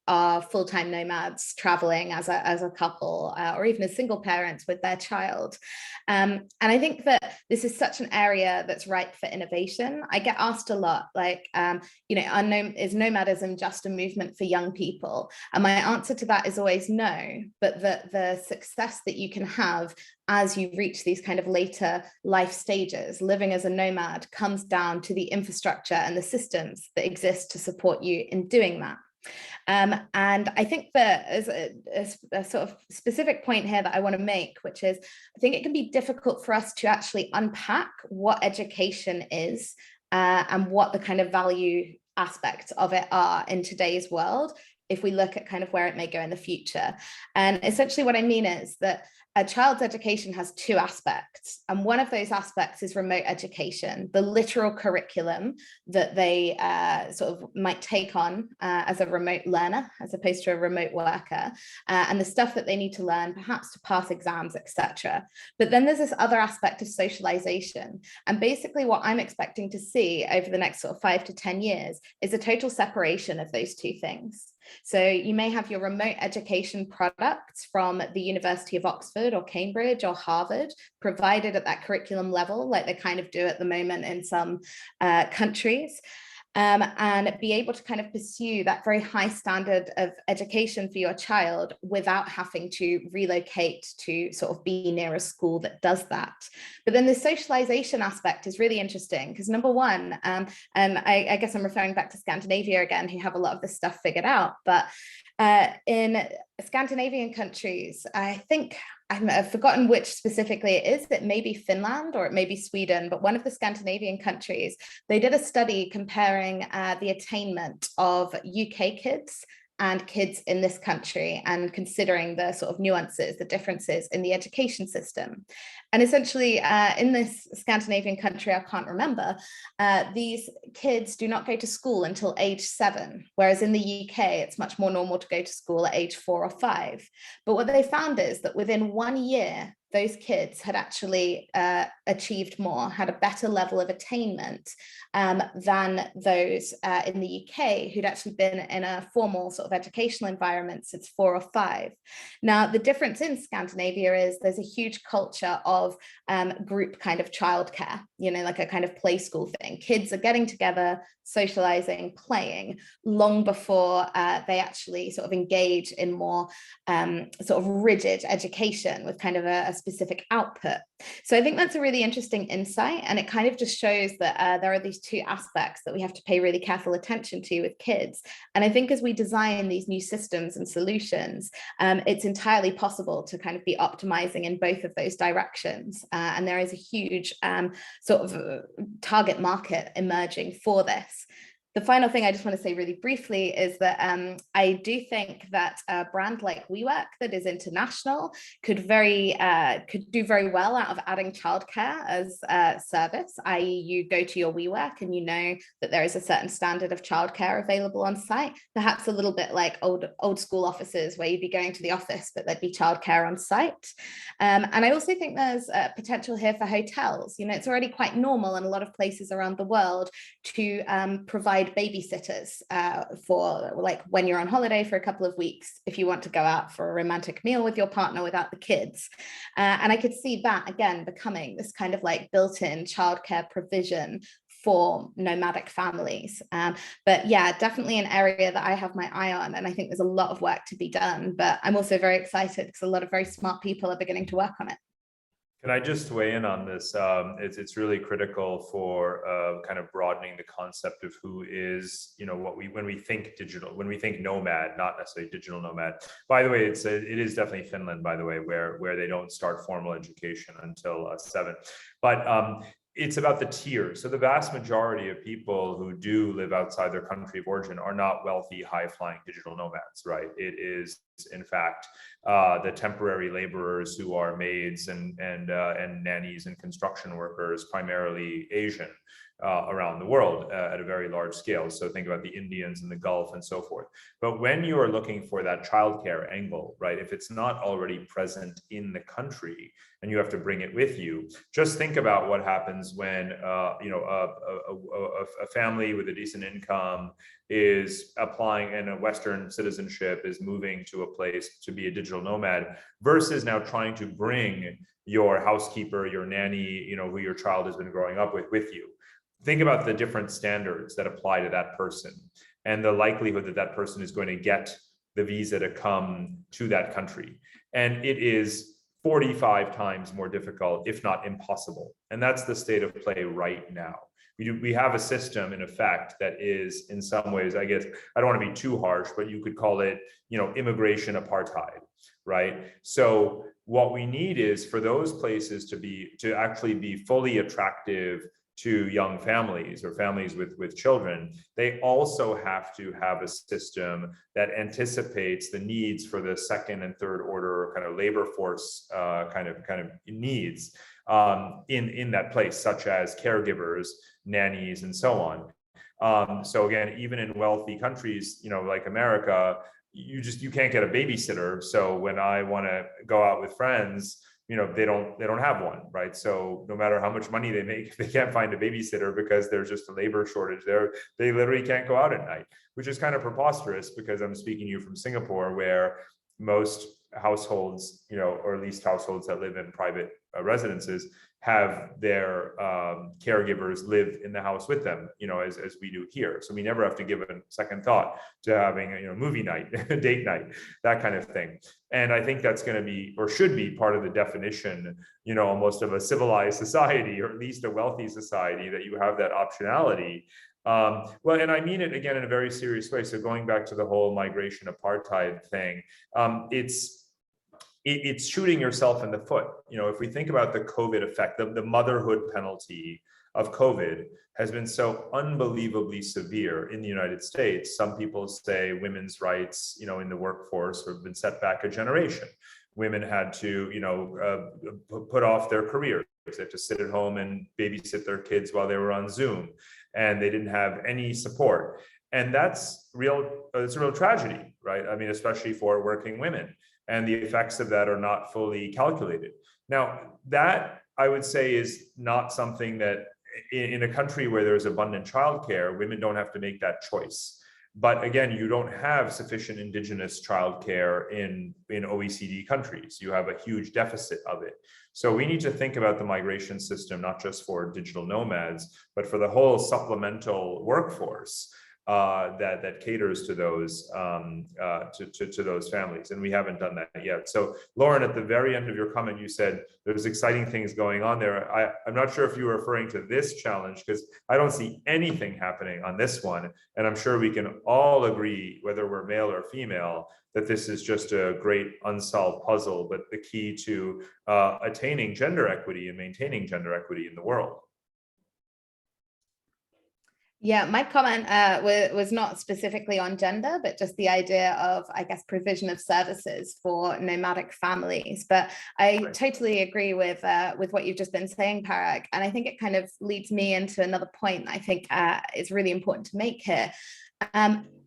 are full-time nomads traveling as a couple or even as single parents with their child. And I think that this is such an area that's ripe for innovation. I get asked a lot, like, is nomadism just a movement for young people? And my answer to that is always no, but the success that you can have as you reach these kind of later life stages, living as a nomad, comes down to the infrastructure and the systems that exist to support you in doing that. And I think that as a sort of specific point here that I want to make, which is, I think it can be difficult for us to actually unpack what education is and what the kind of value aspects of it are in today's world, if we look at kind of where it may go in the future. And essentially what I mean is that a child's education has 2 aspects. And one of those aspects is remote education, the literal curriculum that they sort of might take on as a remote learner, as opposed to a remote worker, and the stuff that they need to learn, perhaps to pass exams, etc. But then there's this other aspect of socialization. And basically what I'm expecting to see over the next sort of 5 to 10 years is a total separation of those 2 things. So you may have your remote education products from the University of Oxford or Cambridge or Harvard provided at that curriculum level, like they kind of do at the moment in some countries. And be able to kind of pursue that very high standard of education for your child without having to relocate to sort of be near a school that does that. But then the socialization aspect is really interesting because number one, and I guess I'm referring back to Scandinavia again, who have a lot of this stuff figured out, but in Scandinavian countries, I think I've forgotten which specifically it is. It may be Finland or it may be Sweden, but one of the Scandinavian countries, they did a study comparing the attainment of UK kids and kids in this country and considering the sort of nuances, the differences in the education system. And essentially in this Scandinavian country, I can't remember, these kids do not go to school until age 7, whereas in the UK, it's much more normal to go to school at age 4 or 5. But what they found is that within 1 year, those kids had actually achieved more, had a better level of attainment than those in the UK who'd actually been in a formal sort of educational environment since 4 or 5. Now, the difference in Scandinavia is there's a huge culture of group kind of childcare, like a kind of play school thing. Kids are getting together, socializing, playing long before they actually sort of engage in more sort of rigid education with kind of a specific output. So I think that's a really interesting insight, and it kind of just shows that there are these 2 aspects that we have to pay really careful attention to with kids. And I think as we design these new systems and solutions, it's entirely possible to kind of be optimizing in both of those directions. And there is a huge sort of target market emerging for this. The final thing I just want to say really briefly is that I do think that a brand like WeWork that is international could do very well out of adding childcare as a service, i.e. you go to your WeWork and you know that there is a certain standard of childcare available on site, perhaps a little bit like old school offices where you'd be going to the office, but there'd be childcare on site. And I also think there's potential here for hotels. You know, it's already quite normal in a lot of places around the world to provide babysitters for like when you're on holiday for a couple of weeks, if you want to go out for a romantic meal with your partner without the kids. And I could see that again becoming this kind of like built-in childcare provision for nomadic families. But yeah, definitely an area that I have my eye on, and I think there's a lot of work to be done, but I'm also very excited because a lot of very smart people are beginning to work on it. Can I just weigh in on this? It's really critical for kind of broadening the concept of who is, you know, when we think digital, when we think nomad, not necessarily digital nomad. By the way, it is definitely Finland, by the way, where they don't start formal education until 7. But it's about the tiers. So the vast majority of people who do live outside their country of origin are not wealthy, high-flying digital nomads, right? It is, in fact, the temporary laborers who are maids and nannies and construction workers, primarily Asian, around the world at a very large scale. So think about the Indians in the Gulf and so forth. But when you are looking for that childcare angle, right, if it's not already present in the country and you have to bring it with you, just think about what happens when you know, a family with a decent income is applying and a Western citizenship is moving to a place to be a digital nomad versus now trying to bring your housekeeper, your nanny, you know, who your child has been growing up with you. Think about the different standards that apply to that person and the likelihood that that person is going to get the visa to come to that country. And it is 45 times more difficult, if not impossible. And that's the state of play right now. We have a system in effect that is in some ways, I guess, I don't want to be too harsh, but you could call it, you know, immigration apartheid, right? So what we need is for those places to actually be fully attractive to young families or families with children. They also have to have a system that anticipates the needs for the second and third order kind of labor force kind of needs in that place, such as caregivers, nannies, and so on. So again, even in wealthy countries, you know, like America, you can't get a babysitter. So when I want to go out with friends, you know, they don't have one, right? So no matter how much money they make, if they can't find a babysitter because there's just a labor shortage there, they literally can't go out at night, which is kind of preposterous because I'm speaking to you from Singapore, where most households, you know, or at least households that live in private residences have their caregivers live in the house with them, you know, as we do here. So we never have to give a second thought to having a, you know, movie night, date night, that kind of thing. And I think that's going to be, or should be, part of the definition, you know, almost of a civilized society, or at least a wealthy society, that you have that optionality. Well, and I mean it again in a very serious way. So going back to the whole migration apartheid thing, it's shooting yourself in the foot. You know, if we think about the COVID effect, the motherhood penalty of COVID has been so unbelievably severe in the United States. Some people say women's rights, you know, in the workforce have been set back a generation. Women had to, you know, put off their careers. They had to sit at home and babysit their kids while they were on Zoom, and they didn't have any support. And that's real. It's a real tragedy, right? I mean, especially for working women. And the effects of that are not fully calculated. Now, that I would say is not something that in a country where there's abundant childcare, women don't have to make that choice. But again, you don't have sufficient indigenous childcare in OECD countries. You have a huge deficit of it. So we need to think about the migration system, not just for digital nomads, but for the whole supplemental workforce that caters to those to those families, and we haven't done that yet. So Lauren, at the very end of your comment, you said there's exciting things going on there. I'm not sure if you were referring to this challenge, because I don't see anything happening on this one, and I'm sure we can all agree, whether we're male or female, that this is just a great unsolved puzzle, but the key to attaining gender equity and maintaining gender equity in the world. Yeah, my comment was not specifically on gender, but just the idea of, I guess, provision of services for nomadic families. But I totally agree with what you've just been saying, Parag. And I think it kind of leads me into another point that I think is really important to make here.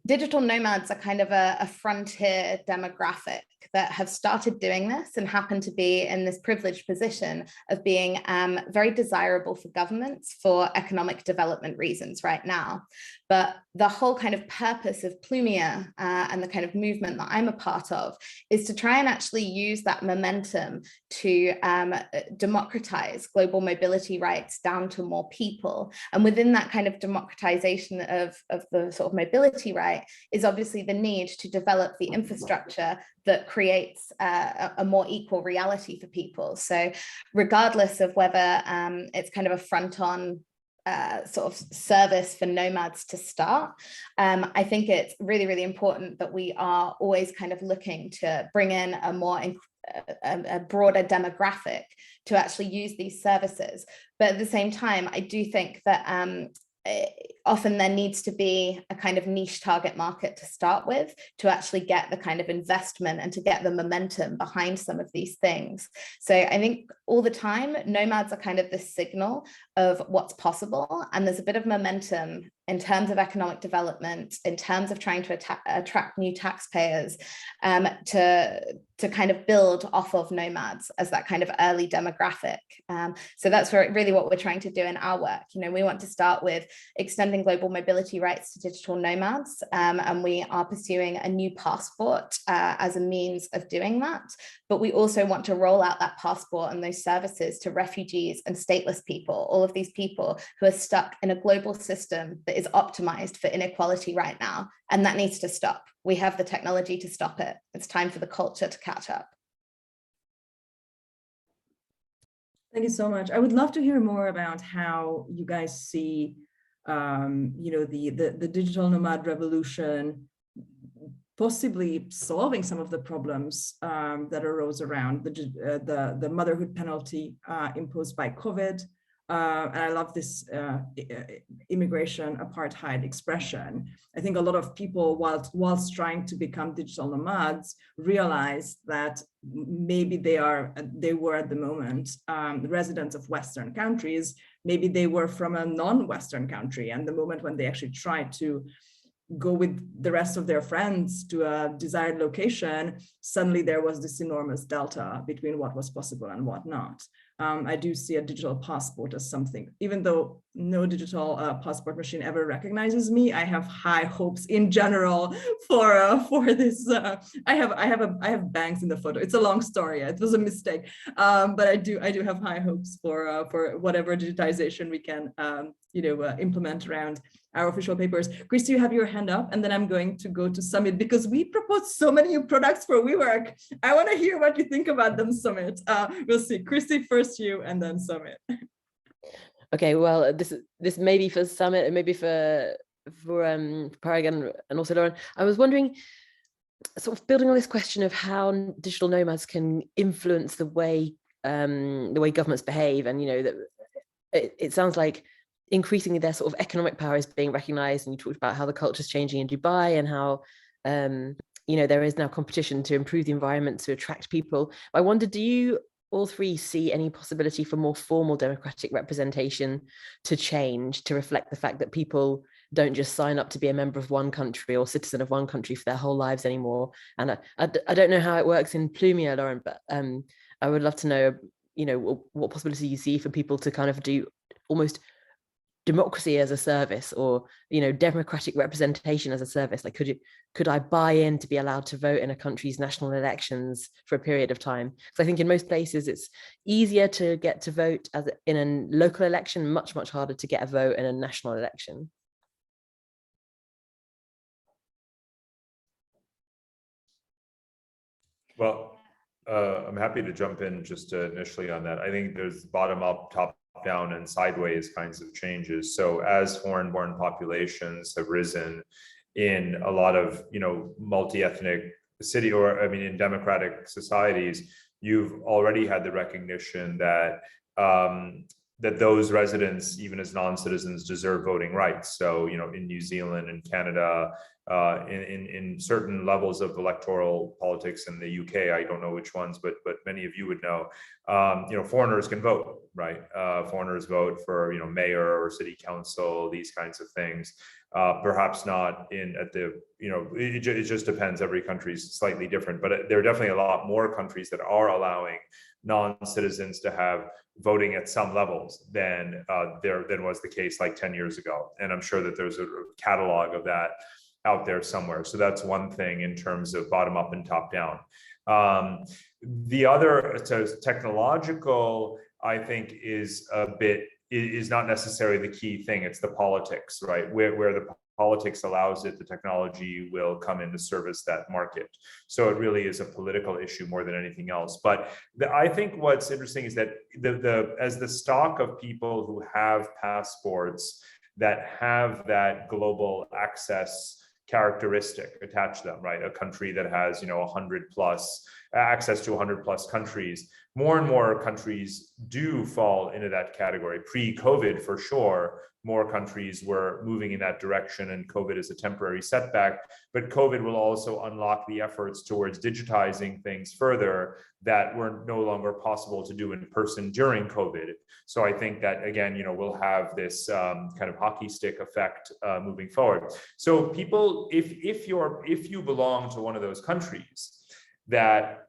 Digital nomads are kind of a frontier demographic that have started doing this and happen to be in this privileged position of being very desirable for governments for economic development reasons right now. But the whole kind of purpose of Plumia and the kind of movement that I'm a part of is to try and actually use that momentum to democratize global mobility rights down to more people. And within that kind of democratization of the sort of mobility right is obviously the need to develop the infrastructure that creates a more equal reality for people. So regardless of whether it's kind of a front-on sort of service for nomads to start, I think it's really, really important that we are always kind of looking to bring in a broader demographic to actually use these services. But at the same time, I do think that often there needs to be a kind of niche target market to start with to actually get the kind of investment and to get the momentum behind some of these things. So I think all the time, nomads are kind of the signal of what's possible. And there's a bit of momentum in terms of economic development, in terms of trying to attract new taxpayers, to kind of build off of nomads as that kind of early demographic. So that's really what we're trying to do in our work. You know, we want to start with extending global mobility rights to digital nomads, and we are pursuing a new passport as a means of doing that. But we also want to roll out that passport and those services to refugees and stateless people, all of these people who are stuck in a global system that is optimized for inequality right now. And that needs to stop. We have the technology to stop it. It's time for the culture to catch up. Thank you so much. I would love to hear more about how you guys see, you know, the digital nomad revolution possibly solving some of the problems that arose around the motherhood penalty imposed by COVID. And I love this immigration apartheid expression. I think a lot of people, whilst trying to become digital nomads, realized that maybe they were at the moment residents of Western countries. Maybe they were from a non-Western country, and the moment when they actually tried to go with the rest of their friends to a desired location, suddenly there was this enormous delta between what was possible and what not. I do see a digital passport as something, even though no digital passport machine ever recognizes me, I have high hopes in general for this. I have bangs in the photo. It's a long story. It was a mistake, but I do have high hopes for whatever digitization we can implement around our official papers. Kristie, you have your hand up, and then I'm going to go to Sumit because we proposed so many new products for WeWork. I want to hear what you think about them, Sumit. We'll see. Kristie, first you, and then Sumit. Okay, well, this may be for Sumit and maybe for Parag and also Lauren. I was wondering, sort of building on this question of how digital nomads can influence the way governments behave, and that it sounds like increasingly their sort of economic power is being recognized, and you talked about how the culture is changing in Dubai and how there is now competition to improve the environment to attract people. I wonder, do you all three see any possibility for more formal democratic representation to change, to reflect the fact that people don't just sign up to be a member of one country or citizen of one country for their whole lives anymore? And I don't know how it works in Plumia, Lauren, but I would love to know, what possibility you see for people to kind of do almost democracy as a service, or democratic representation as a service. Like, could I buy in to be allowed to vote in a country's national elections for a period of time? Because I think in most places it's easier to get to vote as in a local election, much harder to get a vote in a national election. Well, I'm happy to jump in just initially on that. I think there's bottom up, top down, and sideways kinds of changes. So as foreign-born populations have risen in a lot of multi-ethnic in democratic societies, you've already had the recognition that that those residents, even as non-citizens, deserve voting rights. So, in New Zealand and Canada, in certain levels of electoral politics in the UK, I don't know which ones, but many of you would know, foreigners can vote, right? Foreigners vote for, mayor or city council, these kinds of things. Perhaps not it just depends. Every country is slightly different, but there are definitely a lot more countries that are allowing non-citizens to have voting at some levels than was the case like 10 years ago. And I'm sure that there's a catalog of that out there somewhere. So that's one thing in terms of bottom up and top down. The other, so technological, I think, is not necessarily the key thing. It's the politics, right? Where the politics allows it, the technology will come in to service that market. So it really is a political issue more than anything else. But I think what's interesting is that as the stock of people who have passports that have that global access characteristic attached to them, right? A country that has, 100 plus access to 100 plus countries, more and more countries do fall into that category. Pre-COVID, for sure, more countries were moving in that direction, and COVID is a temporary setback. But COVID will also unlock the efforts towards digitizing things further that were no longer possible to do in person during COVID. So I think that, again, we'll have this kind of hockey stick effect moving forward. So people, if you belong to one of those countries that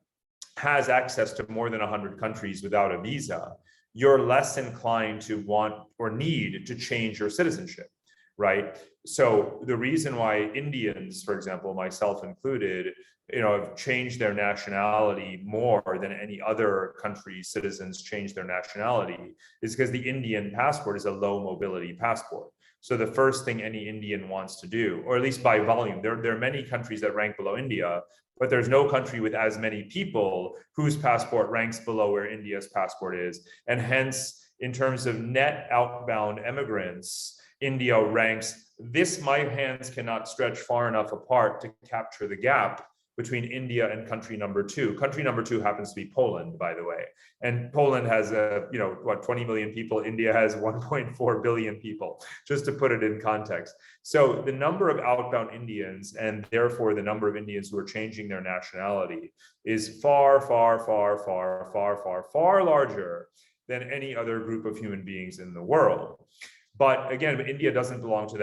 has access to more than 100 countries without a visa, you're less inclined to want or need to change your citizenship, right? So the reason why Indians, for example, myself included, have changed their nationality more than any other country's citizens change their nationality is because the Indian passport is a low mobility passport. So the first thing any Indian wants to do, or at least by volume, there are many countries that rank below India, but there's no country with as many people whose passport ranks below where India's passport is. And hence, in terms of net outbound immigrants, India ranks, my hands cannot stretch far enough apart to capture the gap between India and country number two. Country number two happens to be Poland, by the way. And Poland has 20 million people. India has 1.4 billion people, just to put it in context. So the number of outbound Indians, and therefore the number of Indians who are changing their nationality, is far, far, far, far, far, far, far larger than any other group of human beings in the world. But again, India doesn't belong to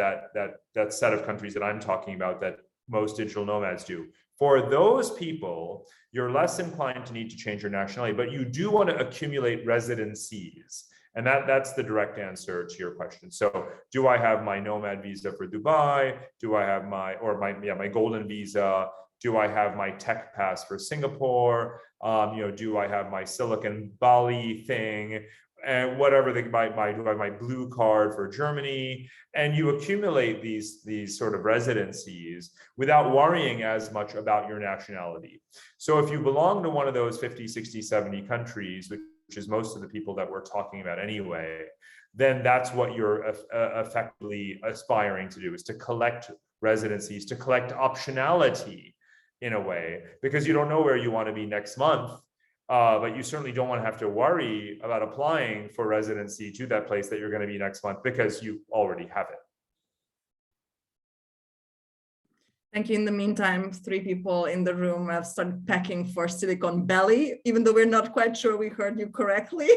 that set of countries that I'm talking about that most digital nomads do. For those people, you're less inclined to need to change your nationality, but you do want to accumulate residencies. And that's the direct answer to your question. So do I have my nomad visa for Dubai? Do I have my golden visa? Do I have my tech pass for Singapore? Do I have my Silicon Valley thing? And whatever do I have my blue card for Germany? And you accumulate these sort of residencies without worrying as much about your nationality. So if you belong to one of those 50, 60, 70 countries, which is most of the people that we're talking about anyway, then that's what you're effectively aspiring to do, is to collect residencies, to collect optionality in a way, because you don't know where you want to be next month. But you certainly don't want to have to worry about applying for residency to that place that you're going to be next month, because you already have it. Thank you. In the meantime, 3 people in the room have started packing for Silicon Valley, even though we're not quite sure we heard you correctly.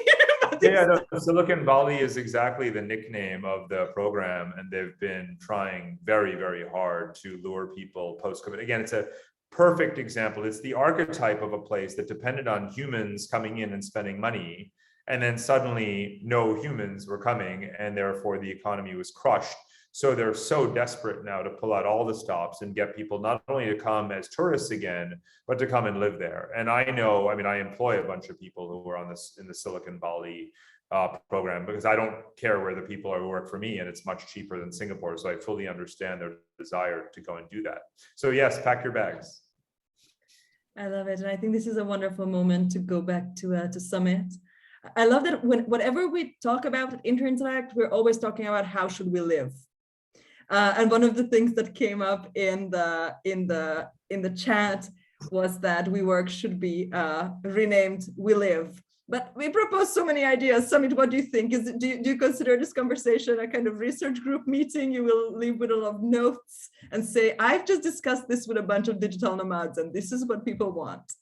Yeah, no, Silicon Valley is exactly the nickname of the program, and they've been trying very, very hard to lure people post-COVID. Again, it's a perfect example. It's the archetype of a place that depended on humans coming in and spending money, and then suddenly no humans were coming, and therefore the economy was crushed. So they're so desperate now to pull out all the stops and get people not only to come as tourists again, but to come and live there. And I employ a bunch of people who are in the Silicon Valley program, because I don't care where the people are who work for me, and it's much cheaper than Singapore. So I fully understand their desire to go and do that. So yes, pack your bags. I love it. And I think this is a wonderful moment to go back to Sumit. I love that whenever we talk about Interact, we're always talking about how should we live. And one of the things that came up in the chat was that WeWork should be renamed We Live. But we proposed so many ideas. Samit, what do you think? Do you consider this conversation a kind of research group meeting? You will leave with a lot of notes and say, I've just discussed this with a bunch of digital nomads, and this is what people want.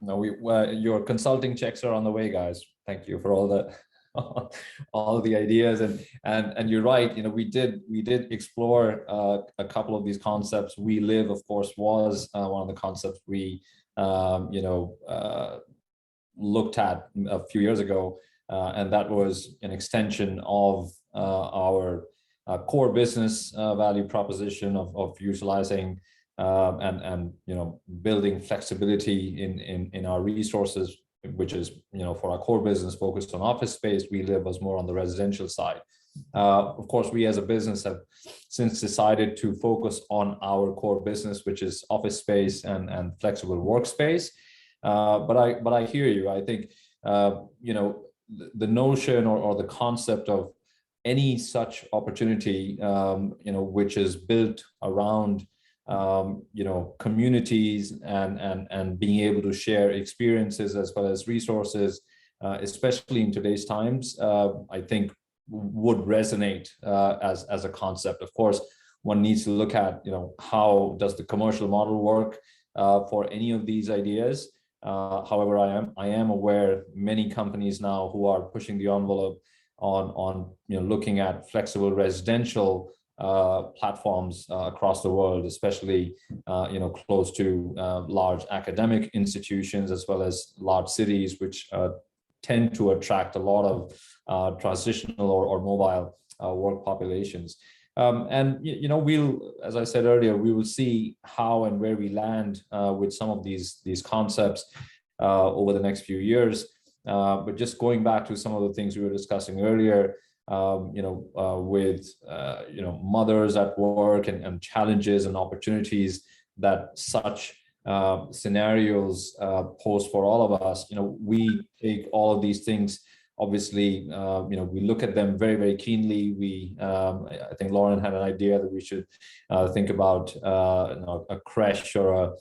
No, your consulting checks are on the way, guys. Thank you for all the all the ideas, and you're right. We did explore a couple of these concepts. We Live, of course, was one of the concepts we looked at a few years ago, and that was an extension of our core business value proposition of utilizing and building flexibility in our resources, which is for our core business focused on office space. We Live was more on the residential side. Of course, we as a business have since decided to focus on our core business, which is office space and flexible workspace. But I hear you. I think the notion or the concept of any such opportunity, which is built around communities and being able to share experiences as well as resources, especially in today's times, I think would resonate as a concept. Of course, one needs to look at how does the commercial model work for any of these ideas. However, I am aware many companies now who are pushing the envelope on looking at flexible residential platforms across the world, especially close to large academic institutions as well as large cities, which tend to attract a lot of transitional or mobile work populations. And we'll, as I said earlier, we will see how and where we land with some of these concepts over the next few years. But just going back to some of the things we were discussing earlier, with mothers at work and challenges and opportunities that such scenarios pose for all of us. We take all of these things. Obviously, we look at them very, very keenly. I think Lauren had an idea that we should think about a creche or a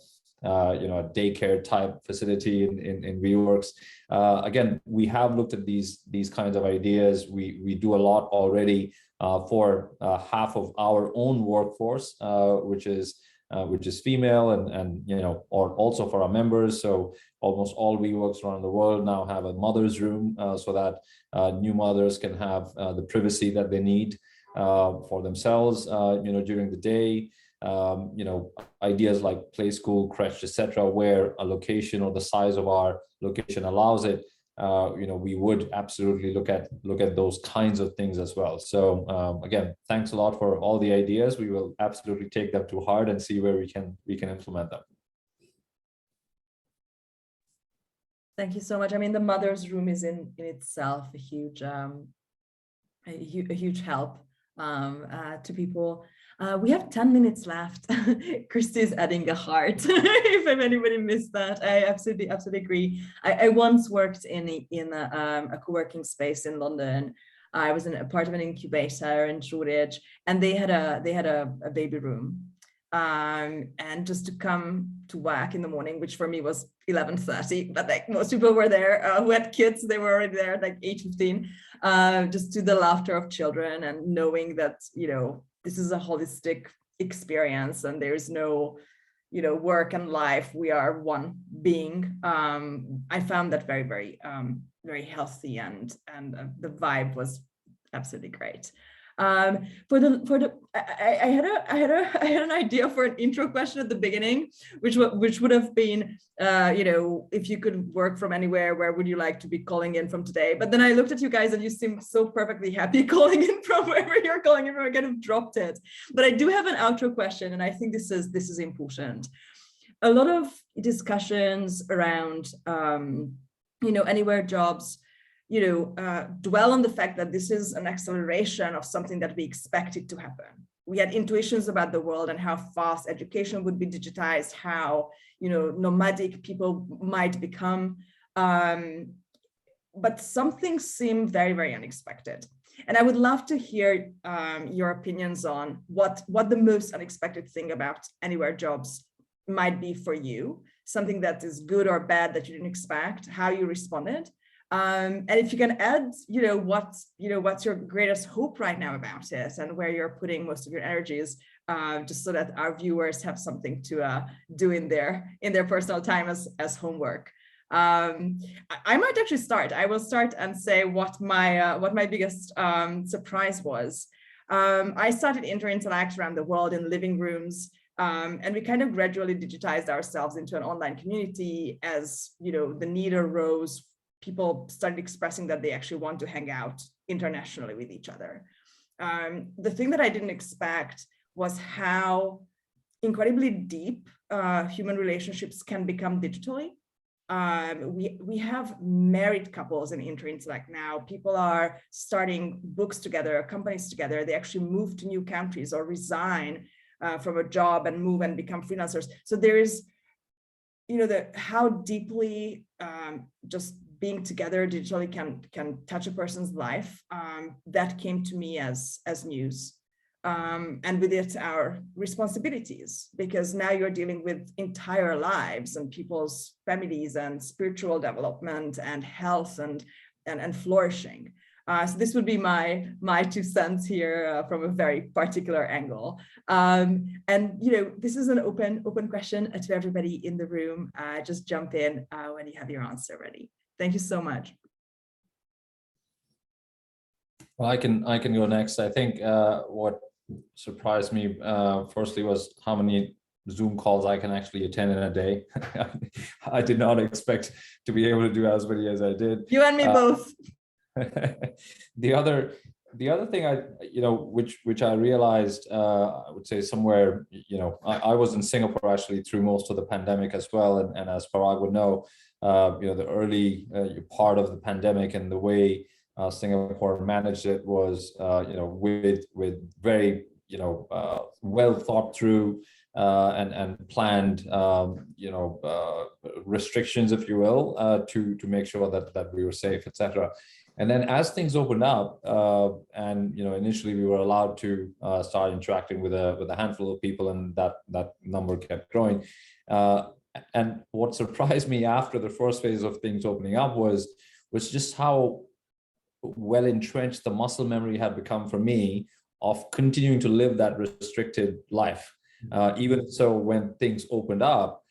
daycare type facility in WeWorks. Again, we have looked at these kinds of ideas. We do a lot already for half of our own workforce, which is female and or also for our members. So almost all WeWorks around the world now have a mother's room, so that new mothers can have the privacy that they need for themselves during the day. Ideas like play school, creche, etc., where a location or the size of our location allows it, we would absolutely look at those kinds of things as well. So again, thanks a lot for all the ideas. We will absolutely take them to heart and see where we can implement them. Thank you so much. I mean, the mother's room is in itself a huge help to people. We have 10 minutes left. Kristie is adding a heart. If anybody missed that, I absolutely agree. I once worked in a co-working space in London. I was in a part of an incubator in Shoreditch, and they had a baby room. And just to come to work in the morning, which for me was 11:30, but like most people were there who had kids, they were already there at like 8:15. Just to the laughter of children and knowing that this is a holistic experience and there's no work and life. We are one being. I found that very, very, very healthy, and the vibe was absolutely great. I had an idea for an intro question at the beginning, which would have been, if you could work from anywhere, where would you like to be calling in from today? But then I looked at you guys and you seem so perfectly happy calling in from wherever you're calling in from. I kind of dropped it. But I do have an outro question, and I think this is important. A lot of discussions around, anywhere jobs, dwell on the fact that this is an acceleration of something that we expected to happen. We had intuitions about the world and how fast education would be digitized, how, nomadic people might become, but something seemed very, very unexpected. And I would love to hear your opinions on what the most unexpected thing about anywhere jobs might be for you, something that is good or bad that you didn't expect, how you responded. And if you can add, what's your greatest hope right now about it and where you're putting most of your energies, just so that our viewers have something to do in their personal time as homework. I might actually start. I will start and say what my biggest surprise was. I started Interact around the world in living rooms, and we kind of gradually digitized ourselves into an online community as the need arose. People started expressing that they actually want to hang out internationally with each other. The thing that I didn't expect was how incredibly deep human relationships can become digitally. We have married couples in Interact now. People are starting books together, companies together. They actually move to new countries or resign from a job and move and become freelancers. So there is, how deeply just being together digitally can touch a person's life. That came to me as news. And with it, our responsibilities, because now you're dealing with entire lives and people's families and spiritual development and health and flourishing. So this would be my 2 cents here from a very particular angle. And this is an open question to everybody in the room. Just jump in when you have your answer ready. Thank you so much. Well, I can go next. I think what surprised me firstly was how many Zoom calls I can actually attend in a day. I did not expect to be able to do as many as I did. You and me both. The other thing which I realized, I would say somewhere, I was in Singapore actually through most of the pandemic as well, and as Parag would know, the early part of the pandemic and the way Singapore managed it was, with very, well thought through and planned, restrictions, if you will, to make sure that we were safe, etc. And then as things opened up, and initially we were allowed to start interacting with a handful of people, and that number kept growing. And what surprised me after the first phase of things opening up was just how well entrenched the muscle memory had become for me of continuing to live that restricted life. Even so, when things opened up,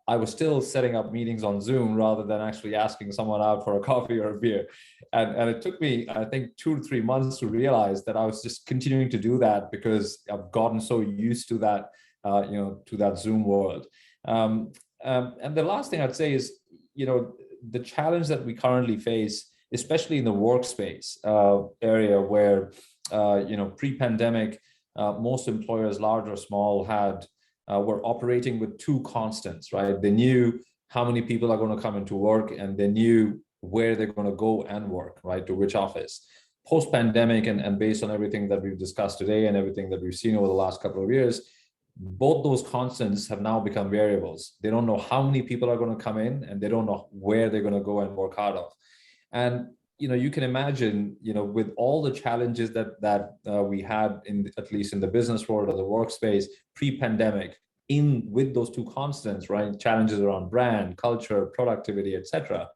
I was still setting up meetings on Zoom rather than actually asking someone out for a coffee or a beer. And it took me, I think, 2 to 3 months to realize that I was just continuing to do that because I've gotten so used to that, to that Zoom world. And the last thing I'd say is, the challenge that we currently face, especially in the workspace area where, pre-pandemic, most employers, large or small, were operating with 2 constants, right? They knew how many people are going to come into work, and they knew where they're going to go and work, right? To which office. Post-pandemic, and based on everything that we've discussed today and everything that we've seen over the last couple of years, both those constants have now become variables. They don't know how many people are going to come in, and they don't know where they're going to go and work out of. And you can imagine, with all the challenges that we had at least in the business world or the workspace pre-pandemic, with those 2 constants, right? Challenges around brand, culture, productivity, etc.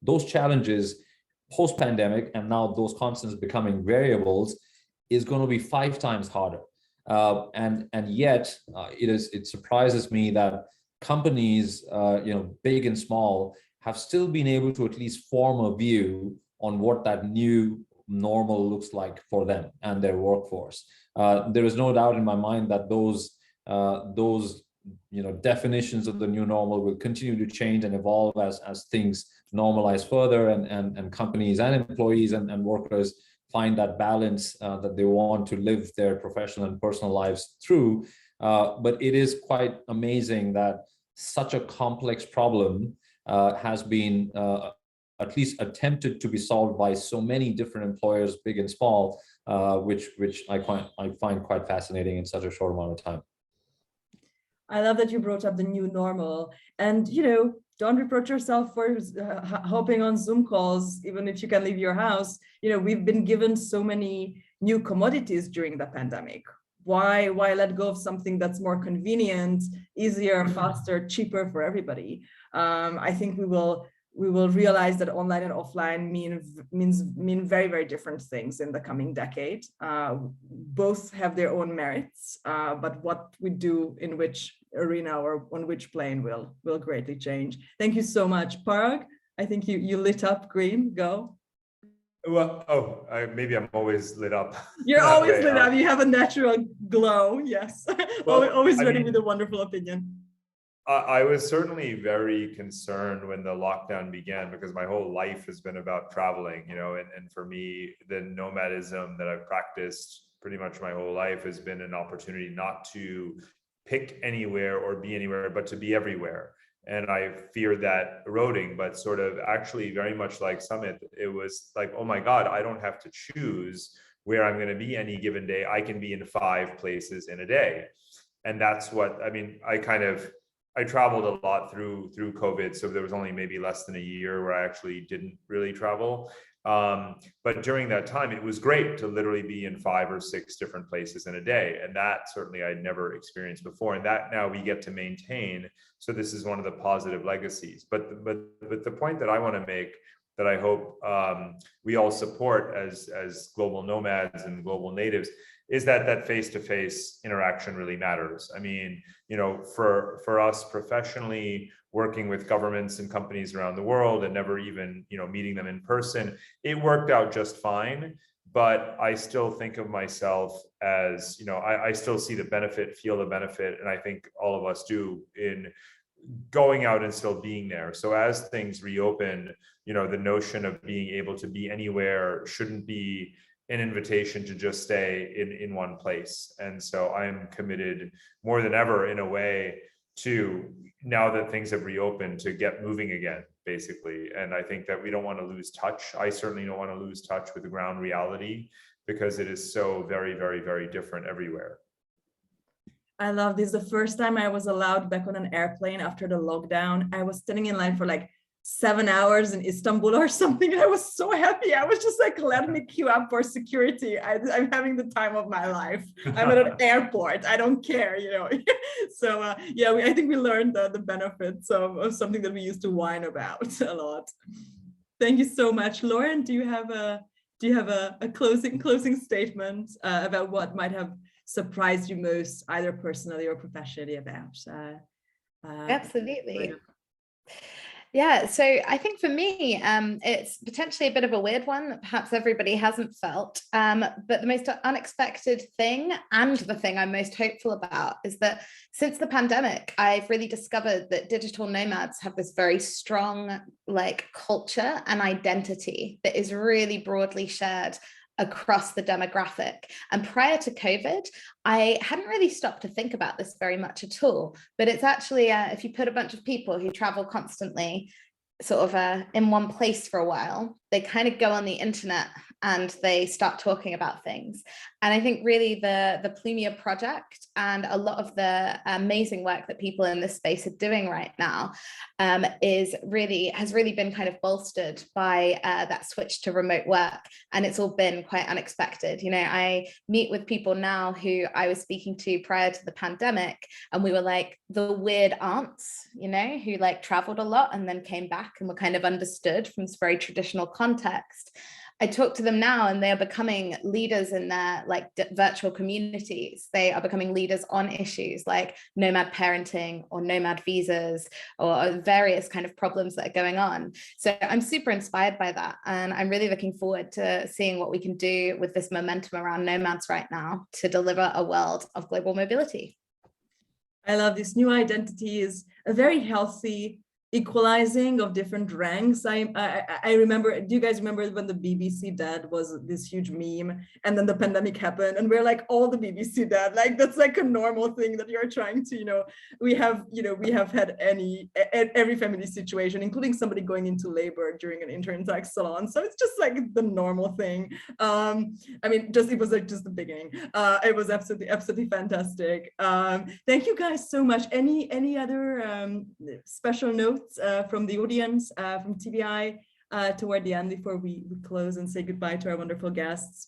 Those challenges post-pandemic, and now those constants becoming variables, is going to be 5 times harder. And yet it surprises me that companies, big and small, have still been able to at least form a view on what that new normal looks like for them and their workforce. There is no doubt in my mind that those definitions of the new normal will continue to change and evolve as things normalize further, and companies and employees and workers find that balance that they want to live their professional and personal lives through. But it is quite amazing that such a complex problem has been at least attempted to be solved by so many different employers, big and small, which I find quite fascinating in such a short amount of time. I love that you brought up the new normal, and don't reproach yourself for hopping on Zoom calls, even if you can leave your house. We've been given so many new commodities during the pandemic. Why let go of something that's more convenient, easier, faster, cheaper for everybody? I think we will we will realize that online and offline mean very, very different things in the coming decade. Both have their own merits, but what we do in which arena or on which plane will greatly change. Thank you so much. Parag, I think you lit up green, go. Well, maybe I'm always lit up. You're always lit up. You have a natural glow. Yes. Well, always ready with a wonderful opinion. I was certainly very concerned when the lockdown began because my whole life has been about traveling, and for me, the nomadism that I've practiced pretty much my whole life has been an opportunity not to pick anywhere or be anywhere, but to be everywhere. And I feared that eroding, but sort of actually very much like Sumit, it was like, oh my God, I don't have to choose where I'm going to be any given day. I can be in 5 places in a day. And that's what, I traveled a lot through COVID. So there was only maybe less than a year where I actually didn't really travel. But during that time, it was great to literally be in 5 or 6 different places in a day. And that certainly I'd never experienced before. And that now we get to maintain. So this is one of the positive legacies. But the point that I want to make that I hope we all support as global nomads and global natives is that face-to-face interaction really matters. I mean, for us professionally, working with governments and companies around the world and never even, meeting them in person, it worked out just fine. But I still think of myself as, I still see the benefit, feel the benefit, and I think all of us do in going out and still being there. So as things reopen, the notion of being able to be anywhere shouldn't be an invitation to just stay in one place. And so I'm committed more than ever in a way to, now that things have reopened, to get moving again, basically. And I think that we don't want to lose touch. I certainly don't want to lose touch with the ground reality because it is so very, very, very different everywhere. I love this. The first time I was allowed back on an airplane after the lockdown, I was standing in line for like 7 hours in Istanbul or something. And I was so happy. I was just like, let me queue up for security. I'm having the time of my life. I'm at an airport. I don't care, So I think we learned the benefits of something that we used to whine about a lot. Thank you so much. Lauren, do you have a closing statement about what might have surprised you most, either personally or professionally about? Absolutely. Yeah, so I think for me, it's potentially a bit of a weird one that perhaps everybody hasn't felt, but the most unexpected thing and the thing I'm most hopeful about is that since the pandemic, I've really discovered that digital nomads have this very strong culture and identity that is really broadly shared across the demographic. And prior to COVID, I hadn't really stopped to think about this very much at all. But it's actually, if you put a bunch of people who travel constantly sort of in one place for a while, they kind of go on the internet and they start talking about things. And I think really the Plumia project and a lot of the amazing work that people in this space are doing right now has really been kind of bolstered by that switch to remote work. And it's all been quite unexpected. I meet with people now who I was speaking to prior to the pandemic, and we were like the weird aunts, who traveled a lot and then came back and were kind of understood from this very traditional context. I talk to them now and they are becoming leaders in their virtual communities. They are becoming leaders on issues like nomad parenting or nomad visas or various kind of problems that are going on. So I'm super inspired by that. And I'm really looking forward to seeing what we can do with this momentum around nomads right now to deliver a world of global mobility. I love this. New identity is a very healthy equalizing of different ranks. I remember, do you guys remember when the BBC dad was this huge meme and then the pandemic happened and we're like all the BBC dad, that's like a normal thing that you're trying to, we have had every family situation, including somebody going into labor during an intern-tech salon. So it's just like the normal thing. It was just the beginning. It was absolutely fantastic. Thank you guys so much. Any other special notes from the audience, from TBI toward the end before we close and say goodbye to our wonderful guests?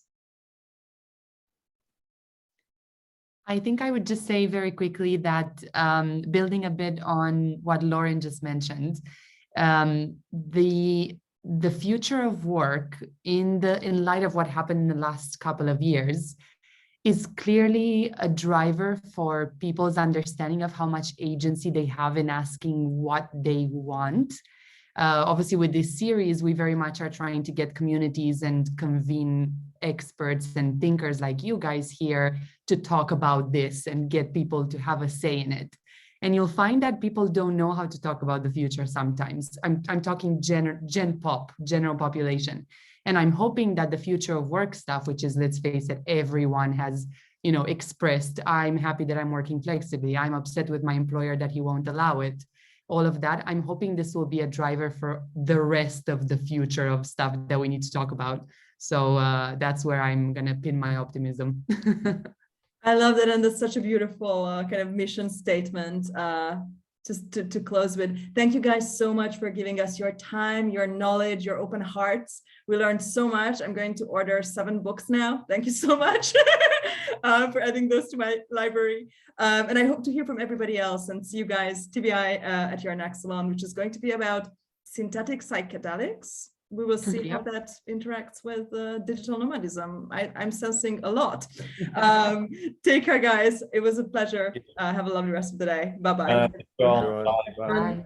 I think I would just say very quickly that building a bit on what Lauren just mentioned, The future of work in light of what happened in the last couple of years is clearly a driver for people's understanding of how much agency they have in asking what they want. Obviously, with this series, we very much are trying to get communities and convene experts and thinkers like you guys here to talk about this and get people to have a say in it. And you'll find that people don't know how to talk about the future sometimes. I'm talking general population. And I'm hoping that the future of work stuff, which is, let's face it, everyone has, expressed, I'm happy that I'm working flexibly. I'm upset with my employer that he won't allow it. All of that, I'm hoping this will be a driver for the rest of the future of stuff that we need to talk about. So that's where I'm gonna pin my optimism. I love that, and that's such a beautiful kind of mission statement just to close with. Thank you guys so much for giving us your time, your knowledge, your open hearts. We learned so much. I'm going to order 7 books now. Thank you so much for adding those to my library. And I hope to hear from everybody else and see you guys TBI at your next salon, which is going to be about synthetic psychedelics. We will see how that interacts with digital nomadism. I'm sensing a lot. Take care, guys. It was a pleasure. Have a lovely rest of the day. Bye-bye. Bye. Bye.